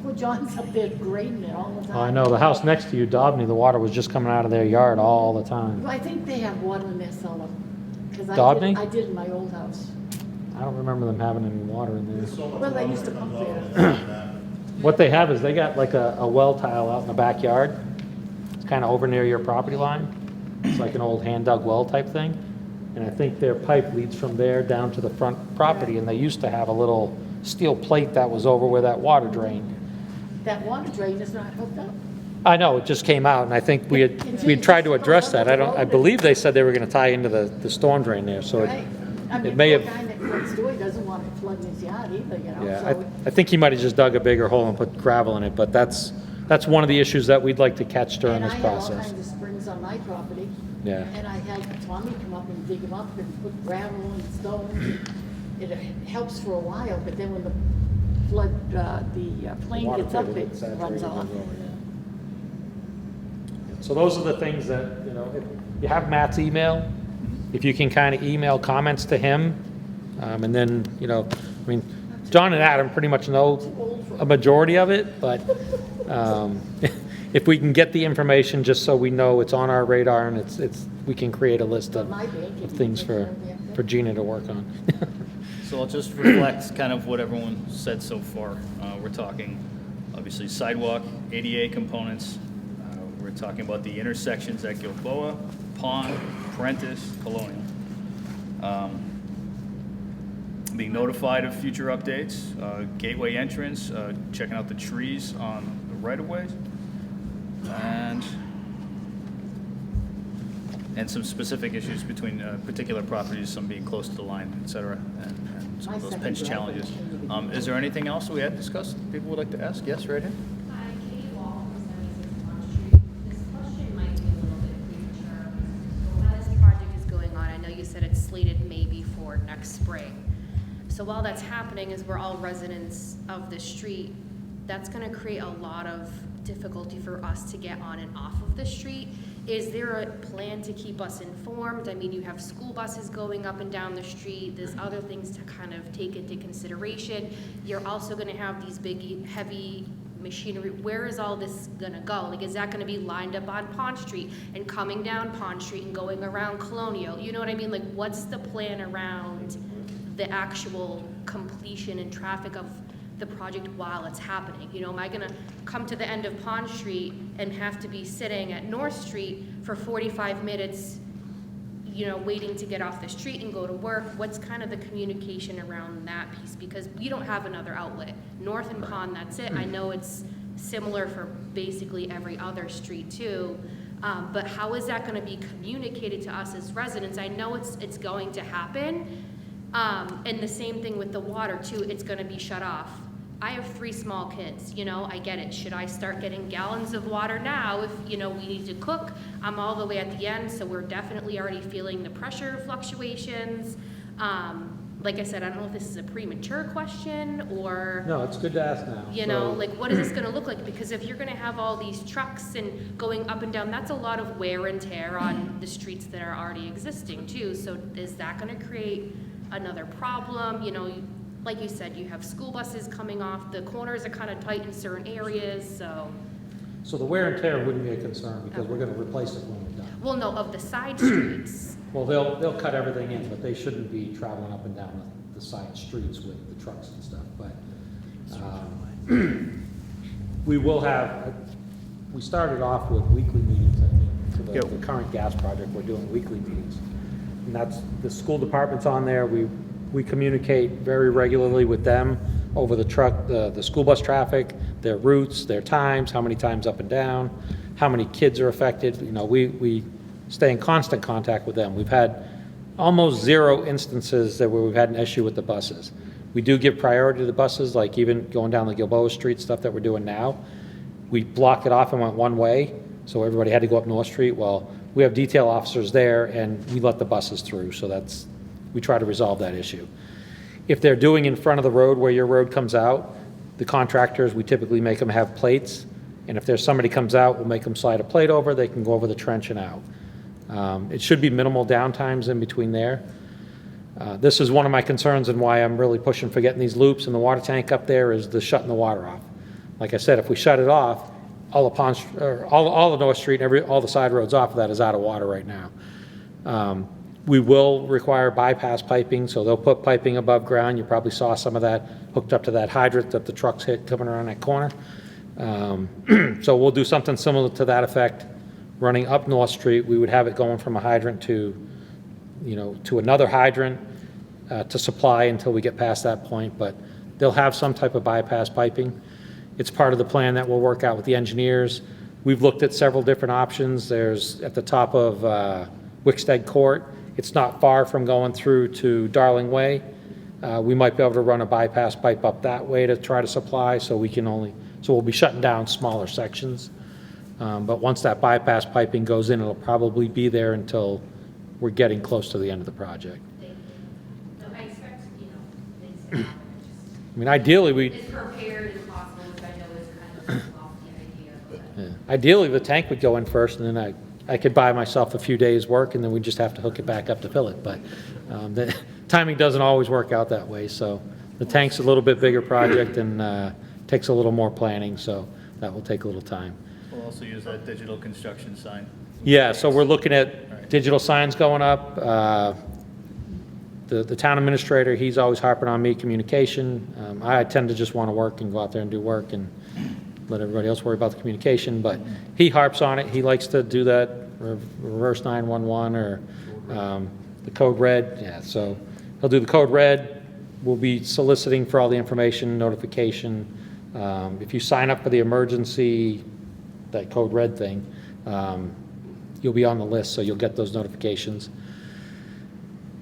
Poor John's up there grading it all the time. Oh, I know, the house next to you, Dobney, the water was just coming out of their yard all the time. Well, I think they have water in their cellar. 'Cause Dobney? I did in my old house. I don't remember them having any water in there. Well, they used to pump there. What they have is they got like a well tile out in the backyard. It's kind of over near your property line. It's like an old hand dug well type thing. And I think their pipe leads from there down to the front property, and they used to have a little steel plate that was over where that water drained. That water drain is not hooked up. I know, it just came out, and I think we had tried to address that. I believe they said they were gonna tie into the storm drain there, so Right. I mean, it may poor have. guy next door doesn't want it flooding his yard either, you know, Yeah, so. I think he might have just dug a bigger hole and put gravel in it, but that's one of the issues that we'd like to catch during And this I had all process. kinds of springs on my property. Yeah. And I had Tommy come up and dig them up and put gravel and stones. It helps for a while, but then when the flood, the plane Water gets up, table it gets saturated runs as off. well, yeah. So those are the things that, you know, if you have Matt's email, if you can kind of email comments to him, and then, you know, I mean, John and Adam pretty much know a majority of it, but if we can get the information just so we know it's on our radar and we can create a list of things for Gina to work on. So I'll just reflect kind of what everyone said so far. We're talking, obviously, sidewalk, ADA components. We're talking about the intersections at Gilboa, Pond, Prentice, Colonial. Being notified of future updates, gateway entrance, checking out the trees on the right-of-ways, and some specific issues between particular properties, some being close to the line, et cetera, and some of those pinch challenges. Is there anything else we had discussed people would like to ask? Yes, right here. Hi, Katie Wall from 76 Pond Street. This question might be a little bit premature. So while this project is going on, I know you said it's slated maybe for next spring. So while that's happening, as we're all residents of the street, that's gonna create a lot of difficulty for us to get on and off of the street. Is there a plan to keep us informed? I mean, you have school buses going up and down the street. There's other things to kind of take into consideration. You're also gonna have these big, heavy machinery. Where is all this gonna go? Like, is that gonna be lined up on Pond Street and coming down Pond Street and going around Colonial? You know what I mean? Like, what's the plan around the actual completion and traffic of the project while it's happening? You know, am I gonna come to the end of Pond Street and have to be sitting at North Street for 45 minutes, you know, waiting to get off the street and go to work? What's kind of the communication around that piece? Because we don't have another outlet. North and Pond, that's it. I know it's similar for basically every other street too. But how is that gonna be communicated to us as residents? I know it's going to happen. And the same thing with the water too, it's gonna be shut off. I have 3 small kids, you know, I get it. Should I start getting gallons of water now if, you know, we need to cook? I'm all the way at the end, so we're definitely already feeling the pressure fluctuations. Like I said, I don't know if this is a premature question or, No, it's good to ask now. you know, like what is this gonna look like? Because if you're gonna have all these trucks and going up and down, that's a lot of wear and tear on the streets that are already existing too. So is that gonna create another problem? You know, like you said, you have school buses coming off, the corners are kind of tight in certain areas, so. So the wear and tear wouldn't be a concern because we're gonna replace it when we're done. Well, no, of the side streets. Well, they'll cut everything in, but they shouldn't be traveling up and down the side streets with the trucks and stuff, but, we will have, we started off with weekly meetings, I think, for the current gas project, we're doing weekly meetings. And that's, the school department's on there, we communicate very regularly with them over the school bus traffic, their routes, their times, how many times up and down, how many kids are affected. You know, we stay in constant contact with them. We've had almost 0 instances where we've had an issue with the buses. We do give priority to the buses, like even going down the Gilboa Street stuff that we're doing now. We blocked it off and went one way, so everybody had to go up North Street. Well, we have detail officers there and we let the buses through, so we try to resolve that issue. If they're doing in front of the road where your road comes out, the contractors, we typically make them have plates, And if there's somebody comes out, we'll make them slide a plate over, they can go over the trench and out. It should be minimal downtimes in between there. This is one of my concerns and why I'm really pushing for getting these loops in the water tank up there is the shutting the water off. Like I said, if we shut it off, all the North Street, all the side roads off of that is out of water right now. We will require bypass piping, so they'll put piping above ground. You probably saw some of that hooked up to that hydrant that the trucks hit coming around that corner. So we'll do something similar to that effect, running up North Street. We would have it going from a hydrant to another hydrant to supply until we get past that point, but they'll have some type of bypass piping. It's part of the plan that we'll work out with the engineers. We've looked at several different options. There's at the top of Wickstead Court. It's not far from going through to Darling Way. We might be able to run a bypass pipe up that way to try to supply, so we'll be shutting down smaller sections. But once that bypass piping goes in, it'll probably be there until we're getting close to the end of the project. No, I expect, things to happen. I mean, ideally, As prepared as possible, which I know is kind of a lofty idea, but. ideally, the tank would go in first, and then I could buy myself a few days' work, and then we just have to hook it back up to fill it. But the timing doesn't always work out that way. So the tank's a little bit bigger project and takes a little more planning, so that will take a little time. We'll also use that digital construction sign. Yeah, so we're looking at digital signs going up. The town administrator, he's always harping on me, communication. I tend to just want to work and go out there and do work and let everybody else worry about the communication, but he harps on it. He likes to do that, reverse 911 or the code red. Yeah, so he'll do the code red. We'll be soliciting for all the information, notification. If you sign up for the emergency, that code red thing, you'll be on the list, so you'll get those notifications.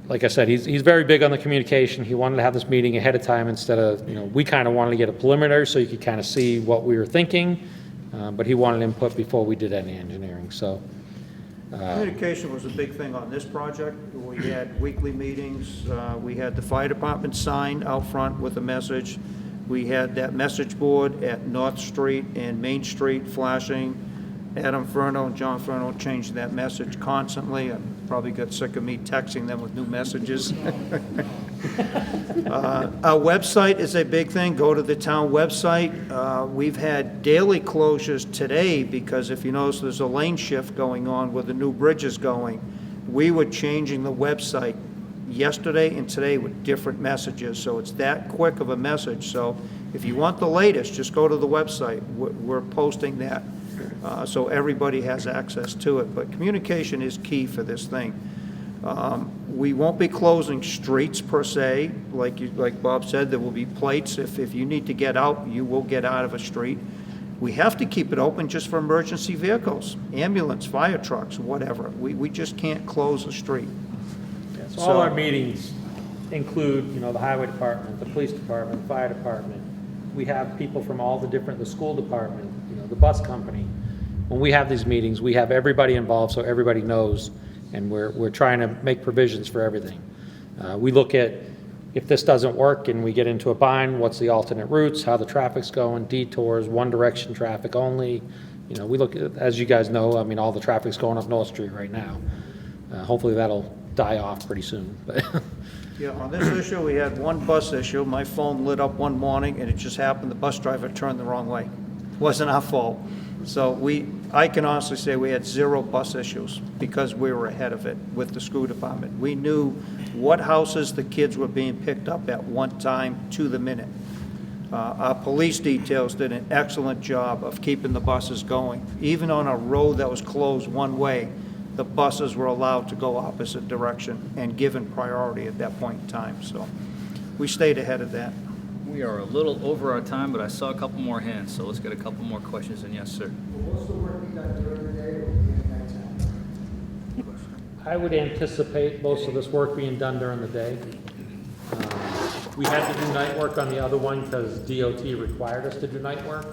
Like I said, he's very big on the communication. He wanted to have this meeting ahead of time instead of, we kind of wanted to get a preliminary so you could kind of see what we were thinking, but he wanted input before we did any engineering, so. Communication was a big thing on this project. We had weekly meetings. We had the fire department sign out front with a message. We had that message board at North Street and Main Street flashing. Adam Furno and John Furno changed that message constantly. I probably got sick of me texting them with new messages. Our website is a big thing. Go to the town website. We've had daily closures today because if you notice, there's a lane shift going on where the new bridge is going. We were changing the website yesterday and today with different messages, so it's that quick of a message. So if you want the latest, just go to the website. We're posting that. So everybody has access to it. But communication is key for this thing. We won't be closing streets per se. Like Bob said, there will be plates. If you need to get out, you will get out of a street. We have to keep it open just for emergency vehicles, ambulance, fire trucks, whatever. We just can't close a street. So all our meetings include, the highway department, the police department, fire department. We have people from all the school department, the bus company. When we have these meetings, we have everybody involved so everybody knows, and we're trying to make provisions for everything. We look at if this doesn't work and we get into a bind, what's the alternate routes, how the traffic's going, detours, one direction traffic only. We look at, as you guys know, all the traffic's going up North Street right now. Hopefully that'll die off pretty soon. Yeah, on this issue, we had one bus issue. My phone lit up one morning, and it just happened the bus driver turned the wrong way. It wasn't our fault. So I can honestly say we had 0 bus issues because we were ahead of it with the school department. We knew what houses the kids were being picked up at one time to the minute. Our police details did an excellent job of keeping the buses going. Even on a road that was closed one way, the buses were allowed to go opposite direction and given priority at that point in time. So we stayed ahead of that. We are a little over our time, but I saw a couple more hands, so let's get a couple more questions in. Yes, sir. Most of the work be done during the day or at nighttime? I would anticipate most of this work being done during the day. We had to do night work on the other one because DOT required us to do night work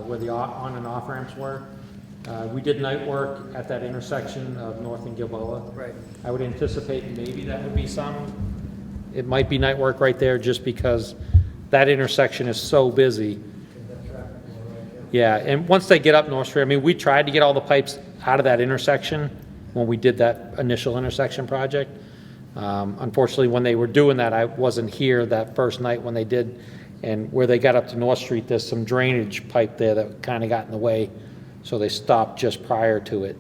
where the on and off ramps were. We did night work at that intersection of North and Gilboa. Right. I would anticipate maybe that would be it might be night work right there just because that intersection is so busy. Yeah, and once they get up North Street, I mean, we tried to get all the pipes out of that intersection when we did that initial intersection project. Unfortunately, when they were doing that, I wasn't here that first night when they did, and where they got up to North Street, there's some drainage pipe there that kind of got in the way, so they stopped just prior to it.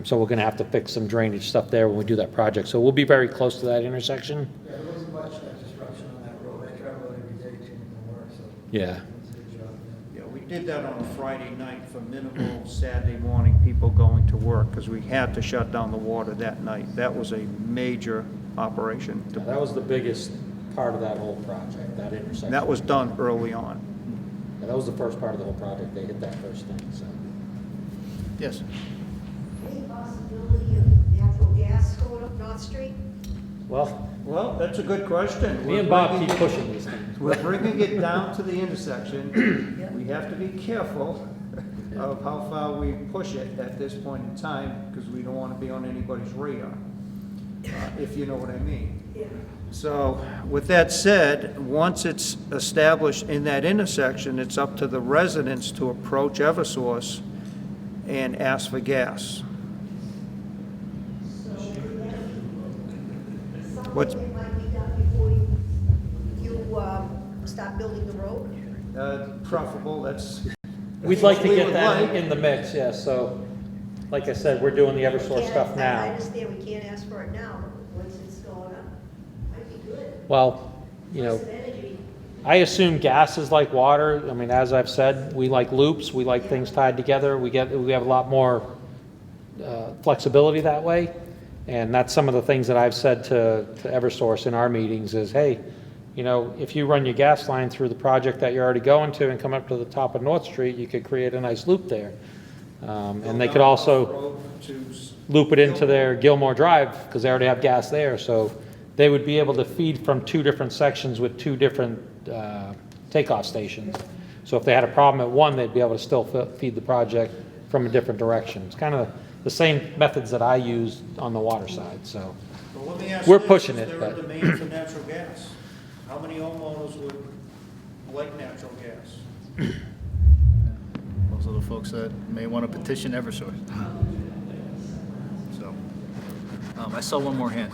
So we're gonna have to fix some drainage stuff there when we do that project. So we'll be very close to that intersection. Yeah, there wasn't much disruption on that road. I travel every day to and from work, so. Yeah. It's a good job. Yeah, we did that on a Friday night for minimal Saturday morning people going to work, because we had to shut down the water that night. That was a major operation. That was the biggest part of that whole project, that intersection. And that was done early on. Yeah, that was the first part of the whole project. They hit that first thing, so. Yes. Any possibility of natural gas going up North Street? Well, that's a good question. Me and Bob keep pushing these things. We're bringing it down to the intersection. We have to be careful of how far we push it at this point in time, because we don't want to be on anybody's radar, if you know what I mean. Yeah. So with that said, once it's established in that intersection, it's up to the residents to approach Eversource and ask for gas. What's- Something might be done before you start building the road? Preferable, that's. We'd like to we get would that like. in the mix, yeah, so, like I said, we're doing the Eversource stuff I now. understand we can't ask for it now, but once it's going up, might be good. Well, you know, Plus the energy. I assume gas is like water. I mean, as I've said, we like loops, we like things tied together. We have a lot more flexibility that way. And that's some of the things that I've said to Eversource in our meetings is, hey, you know, if you run your gas line through the project that you're already going to and come up to the top of North Street, you could create a nice loop there. And they could also loop it into their Gilmore Drive, because they already have gas there. So they would be able to feed from two different sections with two different takeoff stations. So if they had a problem at one, they'd be able to still feed the project from a different direction. It's kind of the same methods that I use on the water side, so. Well, let me ask We're this, pushing is it, there a but- demand for natural gas? How many homeowners would like natural gas? Those are the folks that may want to petition Eversource. So, I saw one more hand.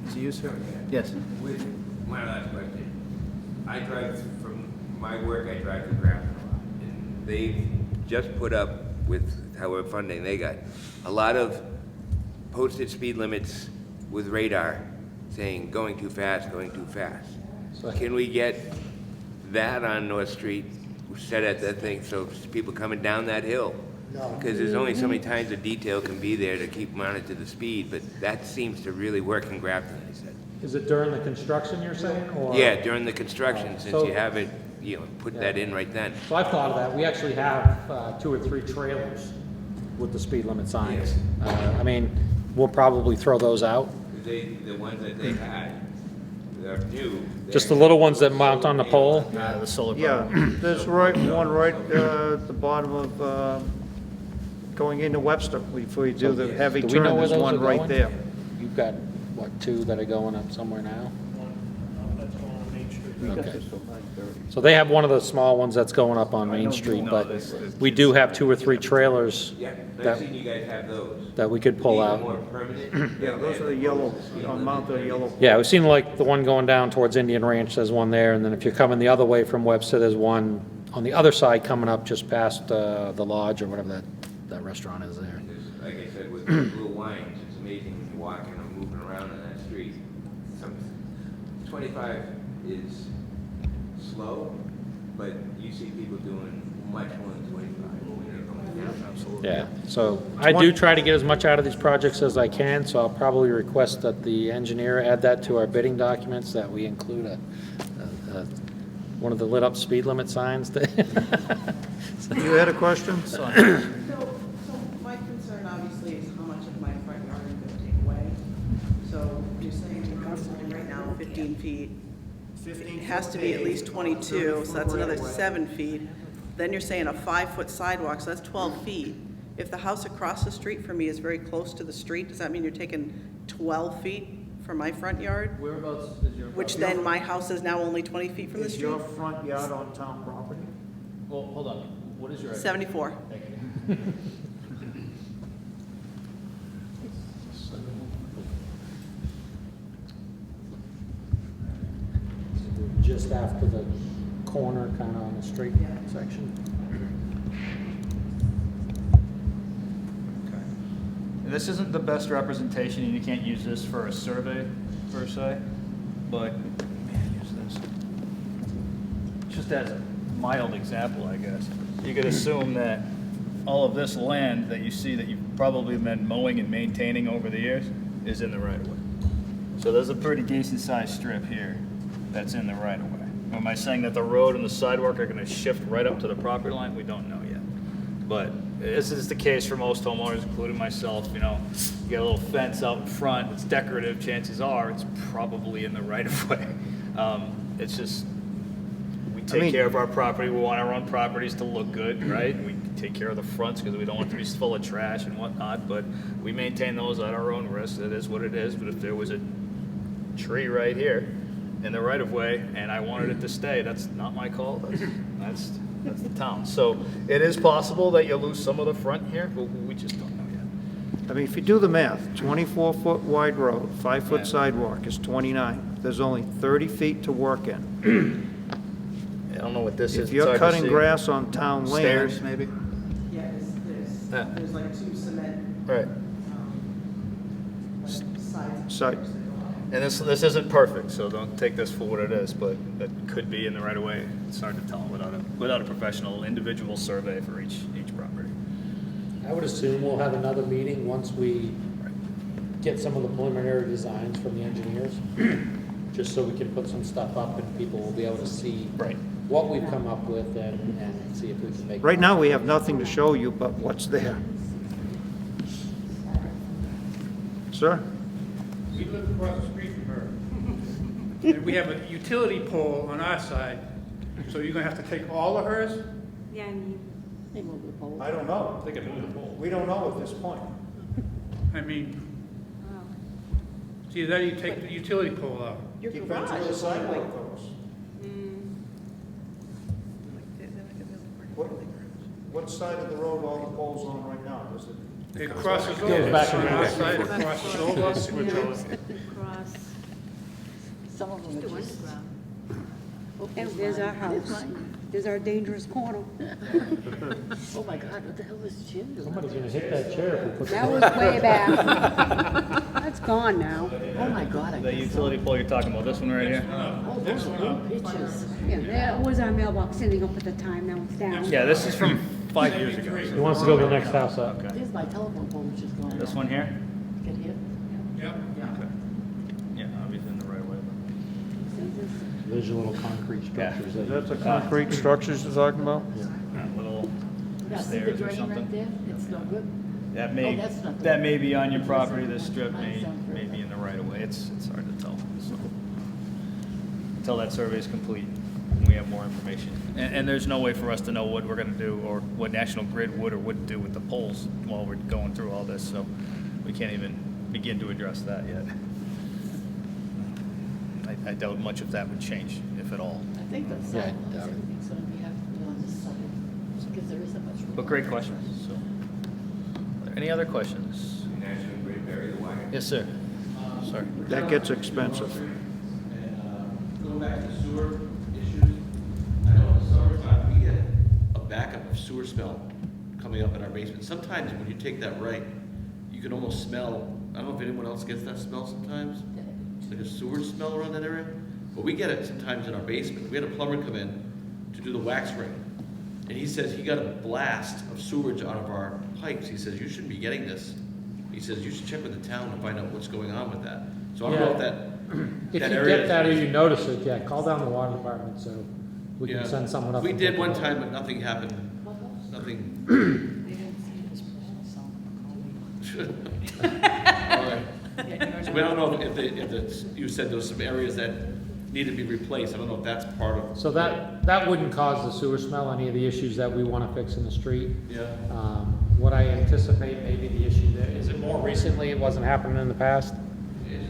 Is it you, sir? Yes. With my last question, I drive from my work, I drive to Grafton a lot, and they've just put up with however funding they got, a lot of posted speed limits with radar saying going too fast, going too fast. Can we get that on North Street, set at that thing, so people coming down that hill? Because there's only so many times the detail can be there to keep monitor the speed, but that seems to really work in Grafton, they said. Is it during the construction, you're saying, or? Yeah, during the construction, since So- you have it, you know, put that in right then. So I've thought of that. We actually have 2 or 3 trailers with the speed limit signs. I mean, we'll probably throw those out. The ones that they had, they're new. Just the little ones that mount on the pole. The solar. Yeah, there's one right at the bottom of, going into Webster, before you do the heavy Do we turn, know where there's those are one right going? there. You've got, what, 2 that are going up somewhere now? Okay. So they have one of the small ones that's going up on Main Street, but we do have 2 or 3 trailers Yeah, I've that, seen you guys have those. that we could pull out. More permanent. Yeah, those are the yellow, on Mount the yellow. Yeah, we've seen like the one going down towards Indian Ranch, there's one there, and then if you're coming the other way from Webster, there's one on the other side coming up just past the lodge or whatever that restaurant is there. Just like I said, with little wines, it's amazing when you're walking or moving around on that street. 25 is slow, but you see people doing much more than 25 when they're going down. Absolutely. Yeah, so I do try to get as much out of these projects as I can, so I'll probably request that the engineer add that to our bidding documents, that we include one of the lit up speed limit signs. You had a question? So my concern obviously is how much of my front yard is going to take away. So you're saying constantly right now 15 feet. It has to be at least 22, so that's another 7 feet. Then you're saying a 5-foot sidewalk, so that's 12 feet. If the house across the street from me is very close to the street, does that mean you're taking 12 feet from my front yard? Whereabouts is your? Which then my house is now only 20 feet from the Is street? your front yard on town property? Well, hold on, what is your address? 74. Thank you. Just after the corner, kind of on the straight section. And this isn't the best representation, and you can't use this for a survey, per se, but, man, use this. Just as a mild example, I guess. You could assume that all of this land that you see that you've probably been mowing and maintaining over the years is in the right of way. So there's a pretty decent sized strip here that's in the right of way. Am I saying that the road and the sidewalk are gonna shift right up to the property line? We don't know yet. But this is the case for most homeowners, including myself, you know, you got a little fence out in front, it's decorative, chances are it's probably in the right of way. It's just, we take care of our property, we want our own properties to look good, right? We take care of the fronts because we don't want it to be full of trash and whatnot, but we maintain those at our own risk, it is what it is, but if there was a tree right here in the right of way and I wanted it to stay, that's not my call, that's the town. So it is possible that you lose some of the front here, but we just don't know yet. I mean, if you do the math, 24-foot wide road, 5-foot Yeah. sidewalk is 29. There's only 30 feet to work in. I don't know what this is. If It's you're hard to cutting see. grass on town land. Stairs, maybe? Yeah, Yeah. there's like 2 cement, Right. sides. Side. And this isn't perfect, so don't take this for what it is, but that could be in the right of way. It's hard to tell without a professional individual survey for each property. I would assume we'll have another meeting once we get some of the preliminary designs from the engineers, just so we can put some stuff up and people will be able to see what we've come up with and see if we can make. Right now, we have nothing to show you but what's there. Sir? We live across the street from her. And we have a utility pole on our side, so you're gonna have to take all of hers? Yeah, They move the pole. I don't know. They can move the pole. We don't know at this point. I mean, it's either that or you take the utility pole out. Your Depends garage where the is only sidewalk like, goes. What side of the road are all the poles on right now? Is it? It crosses over. Goes back on and our forth. side, it crosses over. Switch over. Cross. Some of them are just. And there's our house. There's our dangerous corner. Oh my God, what the hell is Jim doing? Somebody's gonna hit that chair if we put. That was way back. That's gone now. Oh my God, I The guess so. utility pole you're talking about, this one right here? Oh, those are old pictures. Yeah, there was our mailbox sitting up at the time, now it's down. Yeah, this is from 5 years ago. He wants to go to the next house up. Okay. There's my telephone pole, which is gone. This one here? Get hit. Yep. Okay. Yeah, obviously in the right way. There's your little concrete structures. Is that the concrete structures you're talking about? Little Yeah, see the stairs or drain right something. there? It's no good. That Oh, may, that's not the- that may be on your property, this strip That may sounds very be in the right of way, it's hard to tell, so. Until that survey is complete, we have more information. And there's no way for us to know what we're gonna do, or what National Grid would or wouldn't do with the poles while we're going through all this, so we can't even begin to address that yet. I doubt much of that would change, if at all. I think the sidewalks, everything's gonna be have to be on this side, because there isn't much room. But great questions, so. Are there any other questions? National Grid bury the wire. Yes, sir. Sorry. That gets expensive. Going back to sewer issues, I know in the summertime, we get a backup of sewer smell coming up in our basement. Sometimes when you take that right, you can almost smell, I don't know if anyone else gets that smell sometimes, like a sewer smell around that area, but we get it sometimes in our basement. We had a plumber come in to do the wax ring, and he says he got a blast of sewage out of our pipes. He says, you shouldn't be getting this. He says, you should check with the town and find out what's going on with that. So I don't know if that If that you area get that or is- you notice it, yeah, call down the water department so we can Yeah. send someone up. We and did take one a look. time, but nothing happened. Nothing. So we don't know if you said there's some areas that need to be replaced. I don't know if that's part of. So that wouldn't cause the sewer smell, any of the issues that we want to fix in the street. Yeah. What I anticipate maybe the issue there, is it more recently, it wasn't happening in the past?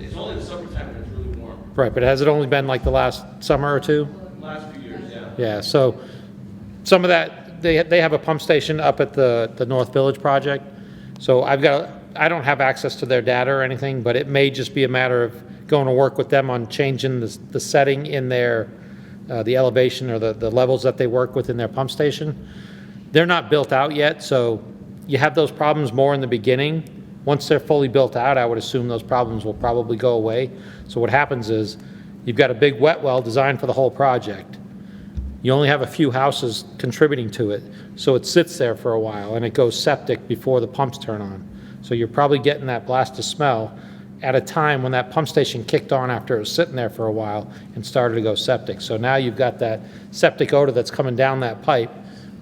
It's only the summertime when it's really warm. Right, but has it only been like the last summer or two? Last few years, yeah. Yeah, so some of that, they have a pump station up at the North Village project. So I don't have access to their data or anything, but it may just be a matter of going to work with them on changing the setting in their, the elevation or the levels that they work with in their pump station. They're not built out yet, so you have those problems more in the beginning. Once they're fully built out, I would assume those problems will probably go away. So what happens is, you've got a big wet well designed for the whole project. You only have a few houses contributing to it, so it sits there for a while, and it goes septic before the pumps turn on. So you're probably getting that blast of smell at a time when that pump station kicked on after it was sitting there for a while and started to go septic. So now you've got that septic odor that's coming down that pipe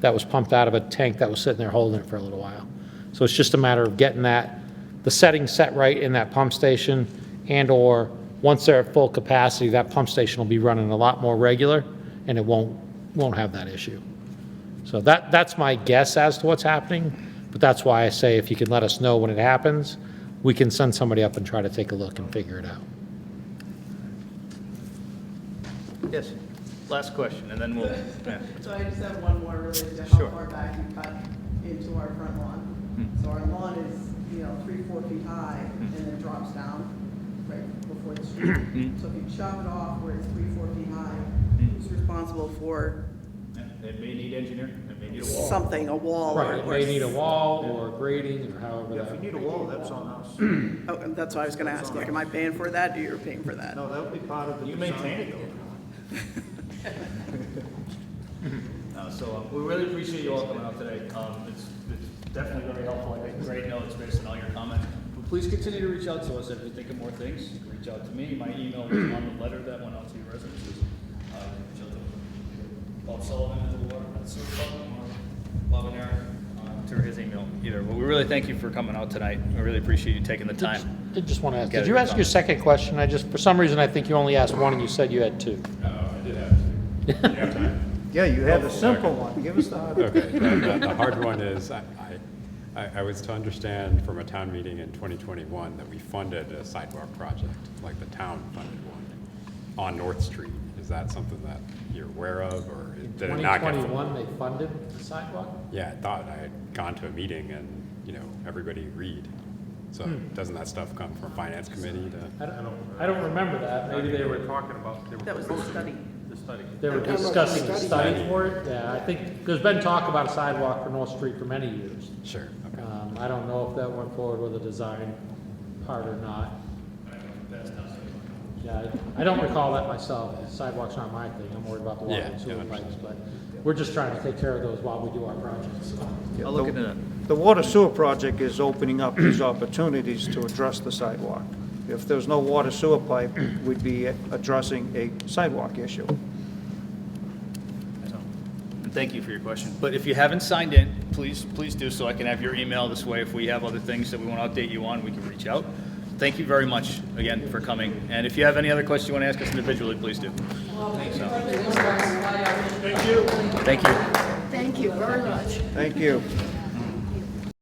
that was pumped out of a tank that was sitting there holding it for a little while. So it's just a matter of getting the setting set right in that pump station, and/or once they're at full capacity, that pump station will be running a lot more regular, and it won't have that issue. So that's my guess as to what's happening, but that's why I say if you can let us know when it happens, we can send somebody up and try to take a look and figure it out. Yes, last question, and then we'll, yeah. So I just have one more related to Sure. how far back you cut into our front lawn. So our lawn is, 3-4 feet high, and then drops down right before the street. So if you chop it off where it's 3-4 feet high, who's responsible for It may need engineering, it may need a wall. something, a wall? Right, it or may need a wall or grading or however that. If you need a wall, that's on us. Oh, and that's what I was gonna ask, like, am I paying for that, or you're paying for that? No, that'll be part of the You design. maintain it, though. So we really appreciate you all coming out today. It's definitely very helpful. I think great notes based on all your comments. But please continue to reach out to us if you're thinking more things. You can reach out to me. My email is on the letter that went out to your residences. Reach out to Bob Sullivan at the Water and Sewer Department, or Bob and Aaron through his email either. But we really thank you for coming out tonight. I really appreciate you taking the time. I just want to ask, Get did it you ask your done. second question? For some reason, I think you only asked one and you said you had two. I did have to. You have time? Yeah, you had a simple one. Give us the hard one. Okay, the hard one is, I was to understand from a town meeting in 2021 that we funded a sidewalk project, like the town funded one, on North Street. Is that something that you're aware of, or did it not get funded? 2021, they funded the sidewalk? Yeah, I thought I had gone to a meeting and, everybody agreed. So doesn't that stuff come from finance committee to? I don't remember that. Maybe they were talking about. That was the study. The study. They were discussing a study for it. Yeah, I think there's been talk about a sidewalk for North Street for many years. Sure, okay. I don't know if that went forward with a design part or not. Yeah, I don't recall that myself. Sidewalks aren't my thing. I'm worried about the water and sewer pipes, but we're just trying to take care of those while we do our projects. I'll look into that. The water sewer project is opening up these opportunities to address the sidewalk. If there's no water sewer pipe, we'd be addressing a sidewalk issue. And thank you for your question. But if you haven't signed in, please do so I can have your email. This way, if we have other things that we want to update you on, we can reach out. Thank you very much again for coming. And if you have any other questions you want to ask us individually, please do. Thank you. Thank you. Thank you very much. Thank you.